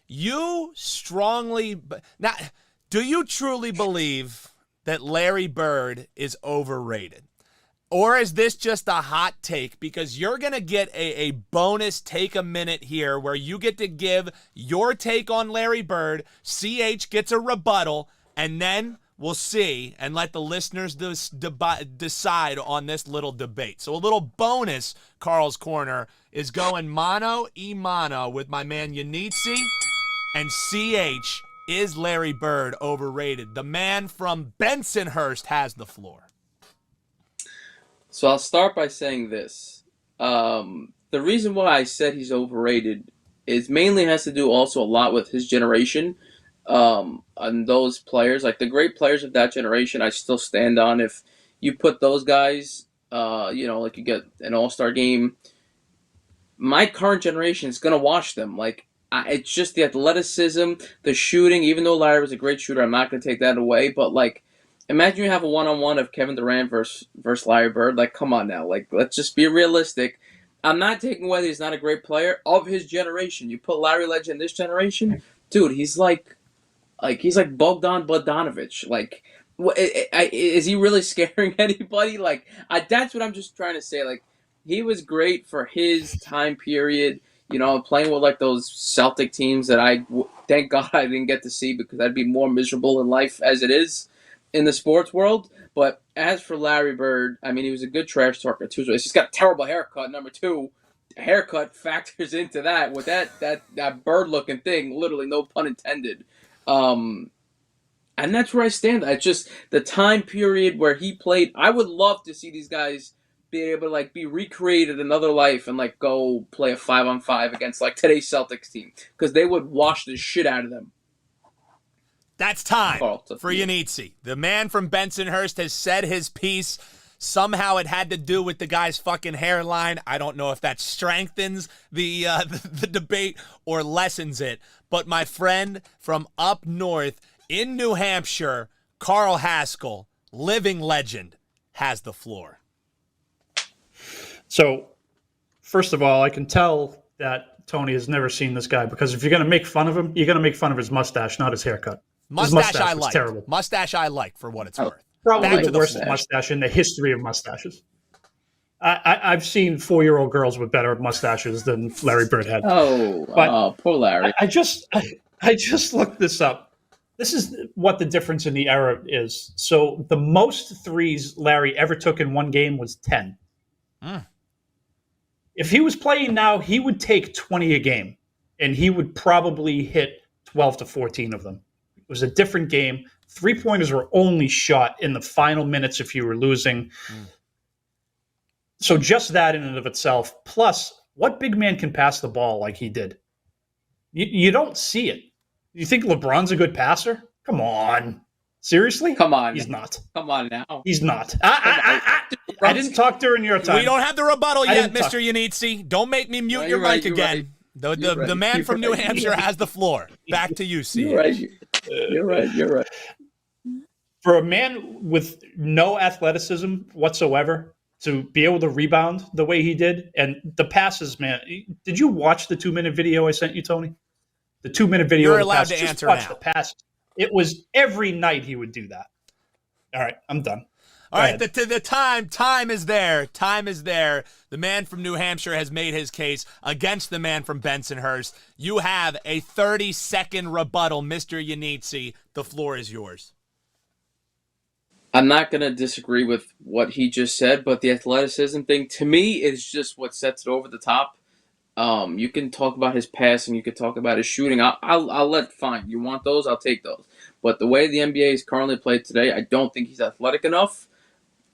You strongly... Now, do you truly believe that Larry Bird is overrated? Or is this just a hot take? Because you're going to get a bonus take a minute here where you get to give your take on Larry Bird, CH gets a rebuttal, and then we'll see and let the listeners decide on this little debate. So a little bonus, Carl's Corner, is going mano a mano with my man Iannizzi and CH. Is Larry Bird overrated? The man from Bensonhurst has the floor. So I'll start by saying this. The reason why I said he's overrated is mainly has to do also a lot with his generation. And those players, like the great players of that generation, I still stand on. If you put those guys, like you get an all-star game, my current generation is going to watch them. It's just the athleticism, the shooting. Even though Larry was a great shooter, I'm not going to take that away. But Imagine you have a one-on-one of Kevin Durant versus Larry Bird. Like, come on now. Like, let's just be realistic. I'm not taking away that he's not a great player of his generation. You put Larry Legend in this generation, dude. He's like Bogdan Bogdanovic. Like, is he really scaring anybody? Like, that's what I'm just trying to say. Like, he was great for his time period. You know, playing with like those Celtic teams that thank God I didn't get to see because I'd be more miserable in life as it is in the sports world. But as for Larry Bird, I mean, he was a good trash talker too. So he's got a terrible haircut. Number two, haircut factors into that with that bird looking thing. Literally, no pun intended. And that's where I stand. I just the time period where he played. I would love to see these guys be able to like be recreated another life and like go play a 5-on-5 against like today's Celtics team because they would wash the shit out of them. That's time for Iannizzi. The man from Bensonhurst has said his piece. Somehow it had to do with the guy's fucking hairline. I don't know if that strengthens the debate or lessens it. But my friend from up north in New Hampshire, Carl Hascall, living legend, has the floor. So, first of all, I can tell that Tony has never seen this guy because if you're going to make fun of him, you're going to make fun of his mustache, not his haircut. His mustache I like. Terrible. Mustache I like for what it's worth. Probably the worst mustache in the history of mustaches. I've seen 4-year-old girls with better mustaches than Larry Bird had. Poor Larry. I just looked this up. This is what the difference in the era is. So the most threes Larry ever took in one game was 10. If he was playing now, he would take 20 a game, and he would probably hit 12 to 14 of them. It was a different game. 3-pointers were only shot in the final minutes if you were losing. So just that in and of itself, plus what big man can pass the ball like he did? You don't see it. You think LeBron's a good passer? Come on. Seriously? Come on. He's not. Come on now. He's not. I didn't talk during your time. We don't have the rebuttal yet, Mr. Iannizzi. Don't make me mute your mic again. Right. The man from New Hampshire has the floor. Back to you, C. You're right. For a man with no athleticism whatsoever to be able to rebound the way he did, and the passes, man. Did you watch the 2-minute video I sent you, Tony? The 2-minute video. You're allowed to answer now. The passes. It was every night he would do that. All right, I'm done. All right, the time is there. Time is there. The man from New Hampshire has made his case against the man from Bensonhurst. You have a 30-second rebuttal, Mr. Iannizzi. The floor is yours. I'm not going to disagree with what he just said, but the athleticism thing, to me, is just what sets it over the top. You can talk about his passing. You can talk about his shooting. I'll let, fine. You want those? I'll take those. But the way the NBA is currently played today, I don't think he's athletic enough.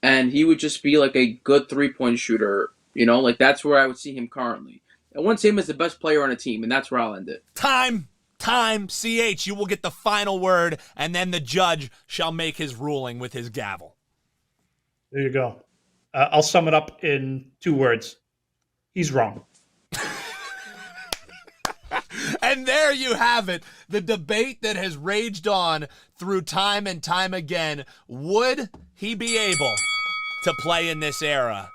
And he would just be like a good 3-point shooter. You know, like that's where I would see him currently. I wouldn't see him as the best player on a team, and that's where I'll end it. Time, CH. You will get the final word, and then the judge shall make his ruling with his gavel. There you go. I'll sum it up in 2 words. He's wrong. And there you have it. The debate that has raged on through time and time again. Would he be able to play in this era?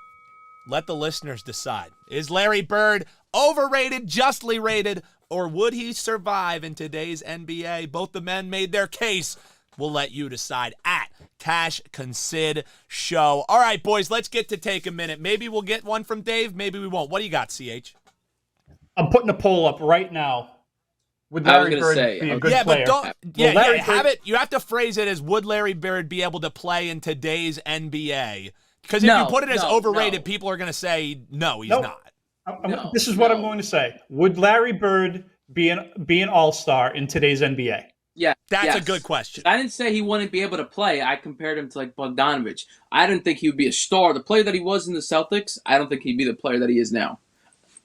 Let the listeners decide. Is Larry Bird overrated, justly rated, or would he survive in today's NBA? Both the men made their case. We'll let you decide at Cash Consid Show. All right, boys, let's get to take a minute. Maybe we'll get one from Dave. Maybe we won't. What do you got, CH? I'm putting a poll up right now. Would Larry Bird be a good player? But have it. You have to phrase it as would Larry Bird be able to play in today's NBA? Because if you put it as overrated, people are going to say no, he's not. This is what I'm going to say. Would Larry Bird be an all-star in today's NBA? Yeah, that's a good question. I didn't say he wouldn't be able to play. I compared him to like Bogdanovic. I didn't think he would be a star. The player that he was in the Celtics, I don't think he'd be the player that he is now.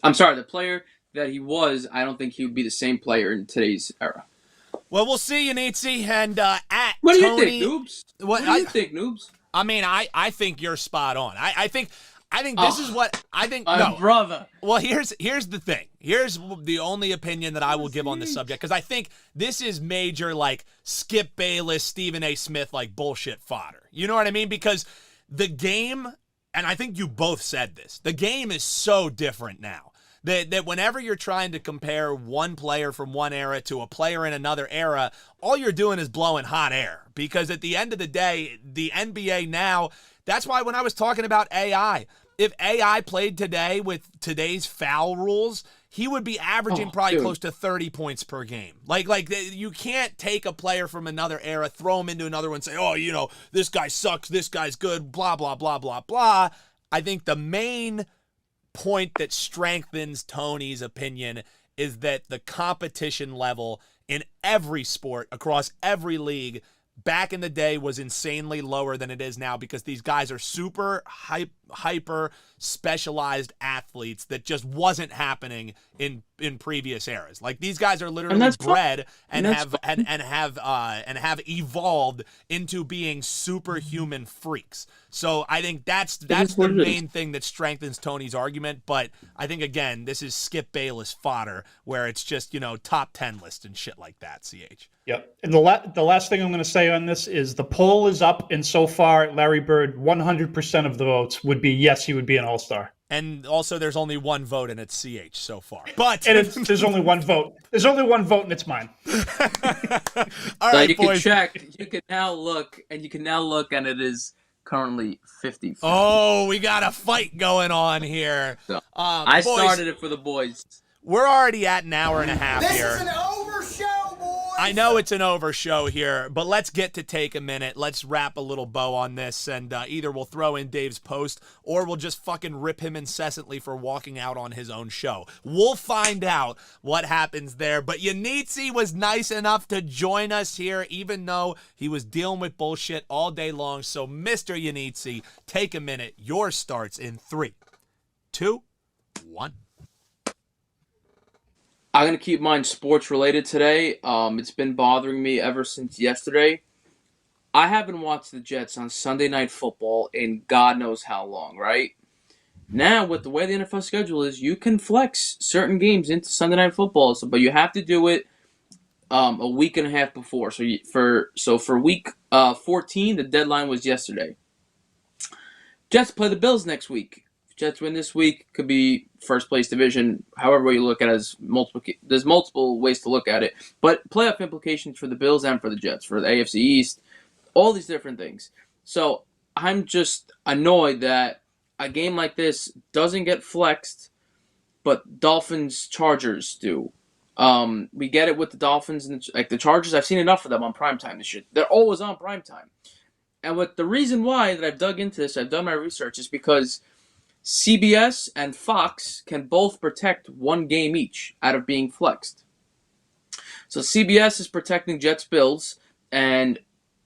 I'm sorry, the player that he was, I don't think he would be the same player in today's era. Well, we'll see, Iannizzi, and at what do Tony, you think, Noobs? What do you think, Noobs? I mean, I think you're spot on. I think I think this is what I think. My No, brother. Well, here's the thing. Here's the only opinion that I will give on this subject, because I think this is major, like, Skip Bayless, Stephen A. Smith, like, bullshit fodder. You know what I mean? Because the game, and I think you both said this, the game is so different now that whenever you're trying to compare one player from one era to a player in another era, all you're doing is blowing hot air. Because at the end of the day, the NBA now, that's why when I was talking about AI, if AI played today with today's foul rules, he would be averaging probably close to 30 points per game. Like you can't take a player from another era, throw him into another one, and say, oh, you know, this guy sucks, this guy's good, blah, blah, blah, blah, blah. I think the main point that strengthens Tony's opinion is that the competition level in every sport across every league back in the day was insanely lower than it is now, because these guys are super hyper specialized athletes that just wasn't happening in previous eras. Like, these guys are literally bred and have evolved into being superhuman freaks. So I think that's the main thing that strengthens Tony's argument. But I think, again, this is Skip Bayless fodder, where it's just, you know, top 10 list and shit like that. CH. Yep. And the last thing I'm going to say on this is the poll is up, and so far, Larry Bird, 100% of the votes would be yes, he would be an All-Star. And also, there's only one vote, and it's CH so far. But and there's only one vote. There's only one vote, and it's mine. All right, you boys. can check. You can now look, and it is currently 50. Oh, we got a fight going on here. So, boys, started it for the boys. We're already at an hour and a half This here. is an over show, boys. I know it's an over show here, but let's get to take a minute. Let's wrap a little bow on this, and either we'll throw in Dave's post, or we'll just fucking rip him incessantly for walking out on his own show. We'll find out what happens there. But Iannizzi was nice enough to join us here, even though he was dealing with bullshit all day long. So, Mr. Iannizzi, take a minute. Yours starts in 3, 2, 1. I'm going to keep mine sports related today. It's been bothering me ever since yesterday. I haven't watched the Jets on Sunday Night Football in God knows how long, right? Now, with the way the NFL schedule is, you can flex certain games into Sunday Night Football, but you have to do it a week and a half before. So for week 14, the deadline was yesterday. Jets play the Bills next week. Jets win this week, could be first place division, however way you look at it, there's multiple ways to look at it. But playoff implications for the Bills and for the Jets, for the AFC East, all these different things. So I'm just annoyed that a game like this doesn't get flexed, but Dolphins-Chargers do. We get it with the Dolphins and like the Chargers. I've seen enough of them on primetime this shit. They're always on primetime. And what the reason why that I've dug into this, I've done my research, is because CBS and Fox can both protect one game each out of being flexed. So CBS is protecting Jets-Bills, and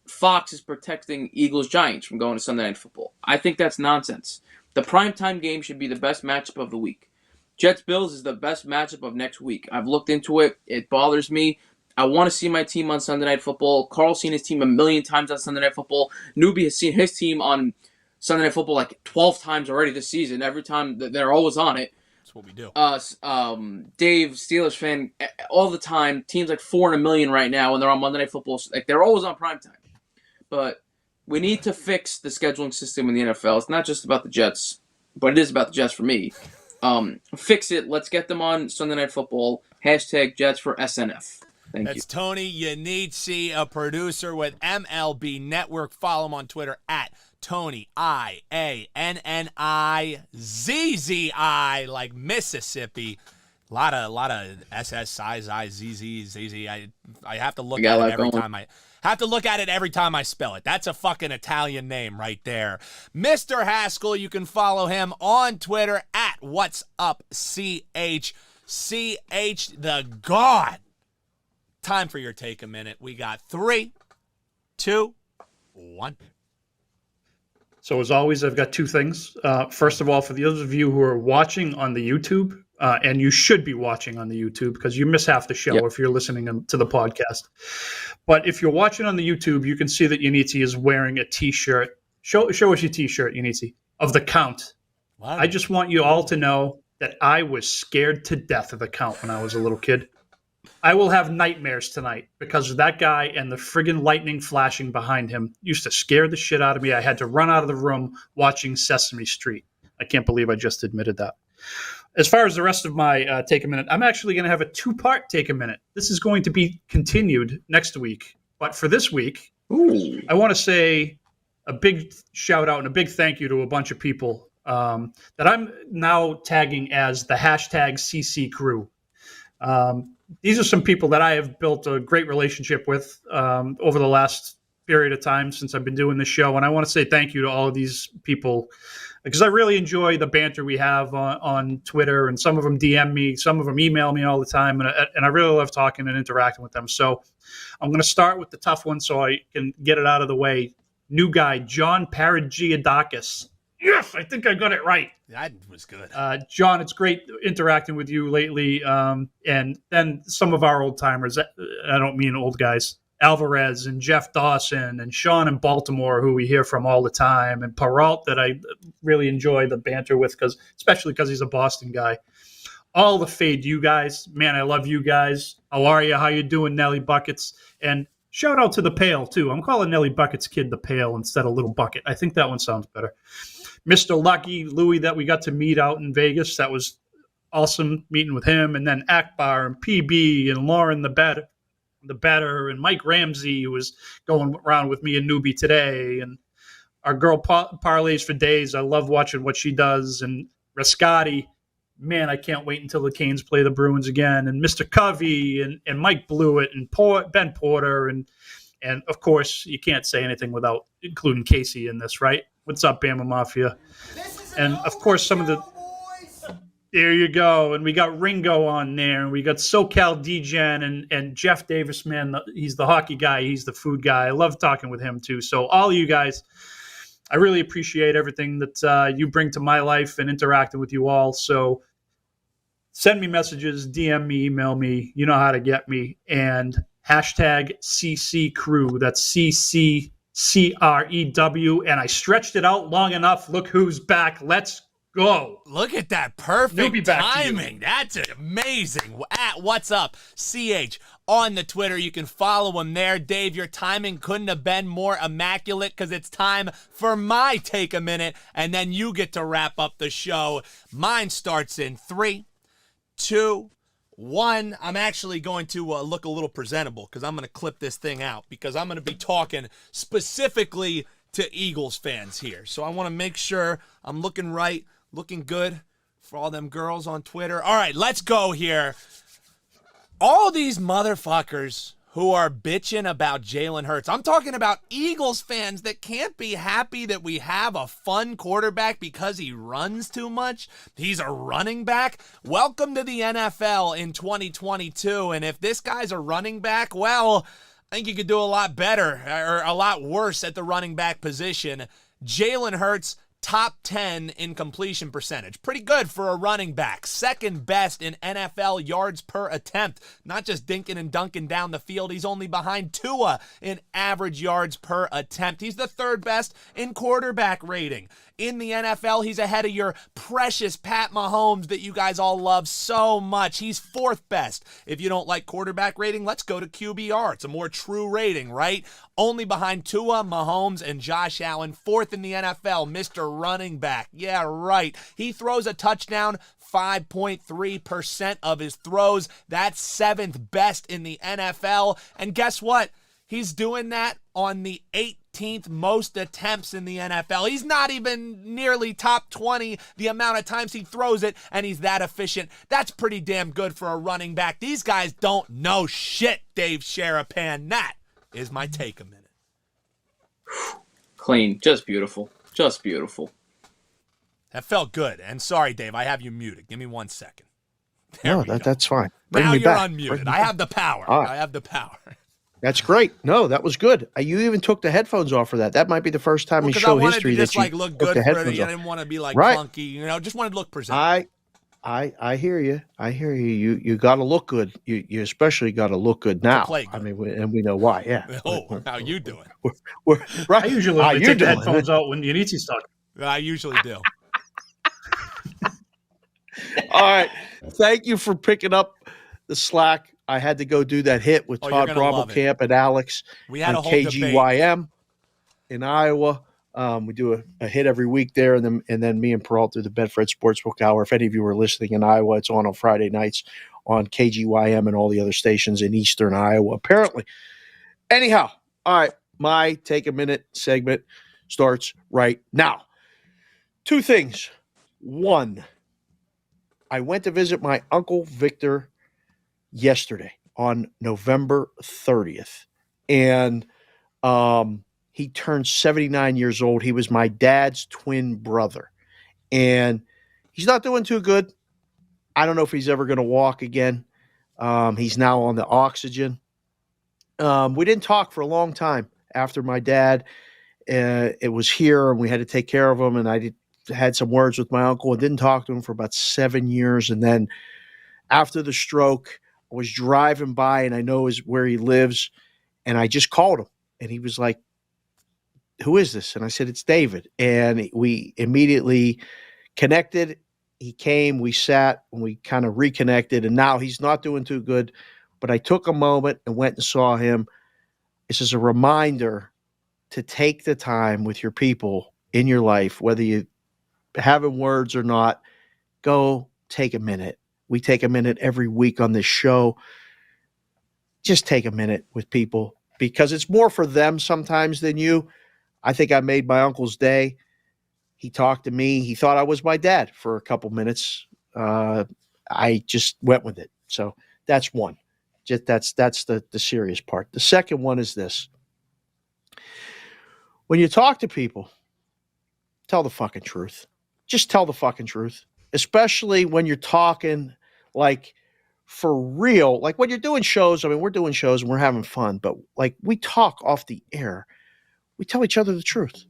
Fox is protecting Eagles-Giants from going to Sunday Night Football. I think that's nonsense. The primetime game should be the best matchup of the week. Jets-Bills is the best matchup of next week. I've looked into it. It bothers me. I want to see my team on Sunday Night Football. Carl's seen his team a million times on Sunday Night Football. Newbie has seen his team on Sunday Night Football like 12 times already this season. Every time they're always on it. That's what we do. Dave, Steelers fan, all the time. Teams like 4 in a million right now, and they're on Monday Night Football. Like, they're always on primetime. But we need to fix the scheduling system in the NFL. It's not just about the Jets, but it is about the Jets for me. Fix it. Let's get them on Sunday Night Football. Hashtag Jets for SNF. Thank you. That's Tony Iannizzi, a producer with MLB Network. Follow him on Twitter at Tony IANNIZZI, like Mississippi. A lot of SSIZZZZZ. I have to look at it every time every time I spell it. That's a fucking Italian name right there. Mr. Hascall, you can follow him on Twitter at What's Up CH. CH the God. Time for your take a minute. We got 3, 2, 1. So as always, I've got 2 things. First of all, for those of you who are watching on the YouTube, and you should be watching on the YouTube because you miss half the show if you're listening to the podcast. But if you're watching on the YouTube, you can see that Iannizzi is wearing a T-shirt. Show us your T-shirt, Iannizzi, of the count. Wow. I just want you all to know that I was scared to death of the count when I was a little kid. I will have nightmares tonight because of that guy and the friggin' lightning flashing behind him used to scare the shit out of me. I had to run out of the room watching Sesame Street. I can't believe I just admitted that. As far as the rest of my Take a Minute, I'm actually going to have a 2-part Take a Minute. This is going to be continued next week. But for this week, I want to say a big shout out and a big thank you to a bunch of people that I'm now tagging as the hashtag CC crew. These are some people that I have built a great relationship with over the last period of time since I've been doing this show. And I want to say thank you to all of these people because I really enjoy the banter we have on Twitter. And some of them DM me, some of them email me all the time. And I really love talking and interacting with them. So I'm going to start with the tough one so I can get it out of the way. New guy, John Paragiadakis. Yes, I think I got it right. That was good. John, it's great interacting with you lately. And then some of our old timers, I don't mean old guys, Alvarez and Jeff Dawson and Sean in Baltimore, who we hear from all the time, and Peralt that I really enjoy the banter with, especially because he's a Boston guy. All the fade you guys. Man, I love you guys. How are you? How you doing, Nelly Buckets? And shout out to the Pail, too. I'm calling Nelly Buckets' kid the Pail instead of Little Bucket. I think that one sounds better. Mr. Lucky, Louie, that we got to meet out in Vegas. That was awesome meeting with him. And then Akbar and PB and Lauren the better, and Mike Ramsey, who was going around with me and Newbie today. And our girl Parlays for Days. I love watching what she does. And Rascati, man, I can't wait until the Canes play the Bruins again. And Mr. Covey and Mike Blewett and Ben Porter. And of course, you can't say anything without including Casey in this, right? What's up, Bama Mafia? And, of course, some of the – there you go. And we got Ringo on there. And we got SoCal DGen and Jeff Davis, man. He's the hockey guy. He's the food guy. I love talking with him, too. So all of you guys, I really appreciate everything that you bring to my life and interacting with you all. So send me messages, DM me, email me. You know how to get me. And hashtag CC Crew. That's CCCREW, and I stretched it out long enough. Look who's back. Let's go. Look at that perfect back timing. That's amazing. At What's Up, CH on the Twitter. You can follow him there. Dave, your timing couldn't have been more immaculate because it's time for my Take a Minute, and then you get to wrap up the show. Mine starts in 3, 2, 1. I'm actually going to look a little presentable because I'm going to clip this thing out because I'm going to be talking specifically to Eagles fans here. So I want to make sure I'm looking right, looking good for all them girls on Twitter. All right, let's go here. All these motherfuckers who are bitching about Jalen Hurts. I'm talking about Eagles fans that can't be happy that we have a fun quarterback because he runs too much. He's a running back. Welcome to the NFL in 2022. And if this guy's a running back, well, I think you could do a lot better or a lot worse at the running back position. Jalen Hurts, top 10 in completion percentage. Pretty good for a running back. Second best in NFL yards per attempt. Not just dinking and dunking down the field. He's only behind Tua in average yards per attempt. He's the third best in quarterback rating. In the NFL, he's ahead of your precious Pat Mahomes that you guys all love so much. He's fourth best. If you don't like quarterback rating, let's go to QBR. It's a more true rating, right? Only behind Tua, Mahomes, and Josh Allen. Fourth in the NFL, Mr. Running Back. Yeah, right. He throws a touchdown 5.3% of his throws. That's seventh best in the NFL. And guess what? He's doing that on the 18th most attempts in the NFL. He's not even nearly top 20 the amount of times he throws it, and he's that efficient. That's pretty damn good for a running back. These guys don't know shit, Dave Sharapan. That is my Take a Minute. Clean. Just beautiful. Just beautiful. That felt good. And sorry, Dave, I have you muted. Give me 1 second. No, that's fine. Now me you're back. unmuted. I have the power. Right. I have the power. That's great. No, that was good. You even took the headphones off for that. That might be the first time in show history that you like look took good the for it. headphones I off. didn't want to be like Right. clunky. Just wanted to look presentable. I hear you. I hear you. You got to look good. You especially got to look good now. play good. I mean, and we know why. Yeah. Oh, how you doing? We're right. I usually take the headphones out when Iannizzi's talking. I usually do. All right. Thank you for picking up the slack. I had to go do that hit with Oh, you're Todd gonna love it. Camp and Alex We had on a whole debate. KGYM in Iowa. We do a hit every week there, and then me and Peralta do the Bedford Sportsbook Hour. If any of you are listening in Iowa, it's on Friday nights on KGYM and all the other stations in eastern Iowa, apparently. Anyhow, all right, my Take a Minute segment starts right now. Two things. One, I went to visit my Uncle Victor yesterday on November 30th, and he turned 79 years old. He was my dad's twin brother, and he's not doing too good. I don't know if he's ever going to walk again. He's now on the oxygen. We didn't talk for a long time after my dad it was here, and we had to take care of him, and I had some words with my uncle and didn't talk to him for about 7 years. And then after the stroke, I was driving by, and I know where he lives, and I just called him, and he was like, "Who is this?" And I said, "It's David." And we immediately connected. He came, we sat, and we kind of reconnected, and now he's not doing too good. But I took a moment and went and saw him. This is a reminder to take the time with your people in your life, whether you having words or not. Go take a minute. We take a minute every week on this show. Just take a minute with people because it's more for them sometimes than you. I think I made my uncle's day. He talked to me. He thought I was my dad for a couple minutes. I just went with it. So that's one. That's the serious part. The second one is this. When you talk to people, tell the fucking truth. Just tell the fucking truth, especially when you're talking like for real. Like when you're doing shows, I mean, we're doing shows and we're having fun, but like we talk off the air. We tell each other the truth.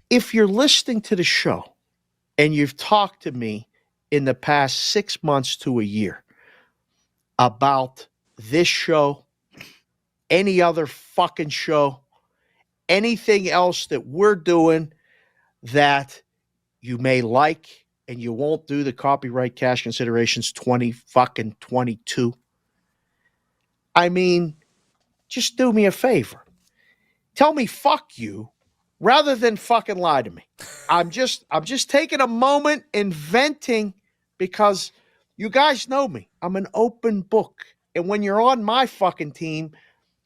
If you're listening to the show and you've talked to me in the past 6 months to a year about this show, any other fucking show, anything else that we're doing that you may like and you won't do the copyright cash considerations 2022. I mean, just do me a favor. Tell me fuck you rather than fucking lie to me. I'm just taking a moment and venting because you guys know me. I'm an open book. And when you're on my fucking team,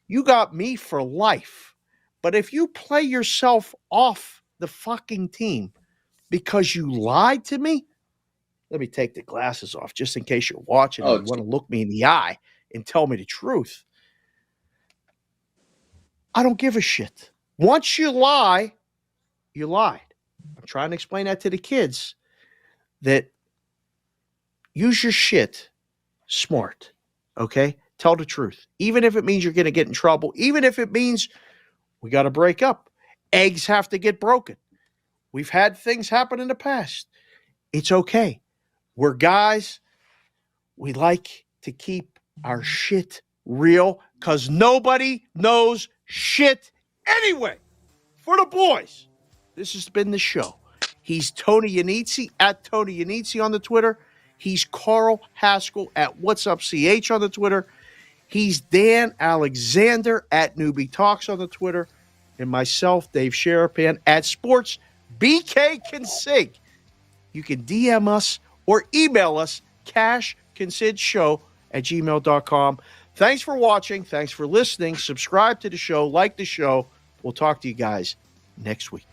you got me for life. But if you play yourself off the fucking team because you lied to me, let me take the glasses off just in case you're watching and you want to look me in the eye and tell me the truth. I don't give a shit. Once you lie, you lied. I'm trying to explain that to the kids that use your shit smart, okay? Tell the truth. Even if it means you're going to get in trouble, even if it means we got to break up. Eggs have to get broken. We've had things happen in the past. It's okay. We're guys. We like to keep our shit real because nobody knows shit anyway. For the boys, this has been the show. He's Tony Iannizzi at Tony Iannizzi on the Twitter. He's Carl Hascall at What's Up CH on the Twitter. He's Dan Alexander at Newbie Talks on the Twitter. And myself, Dave Sharapan at Sports Bk Consig. You can DM us or email us cashconsidshow@gmail.com. Thanks for watching. Thanks for listening. Subscribe to the show. Like the show. We'll talk to you guys next week.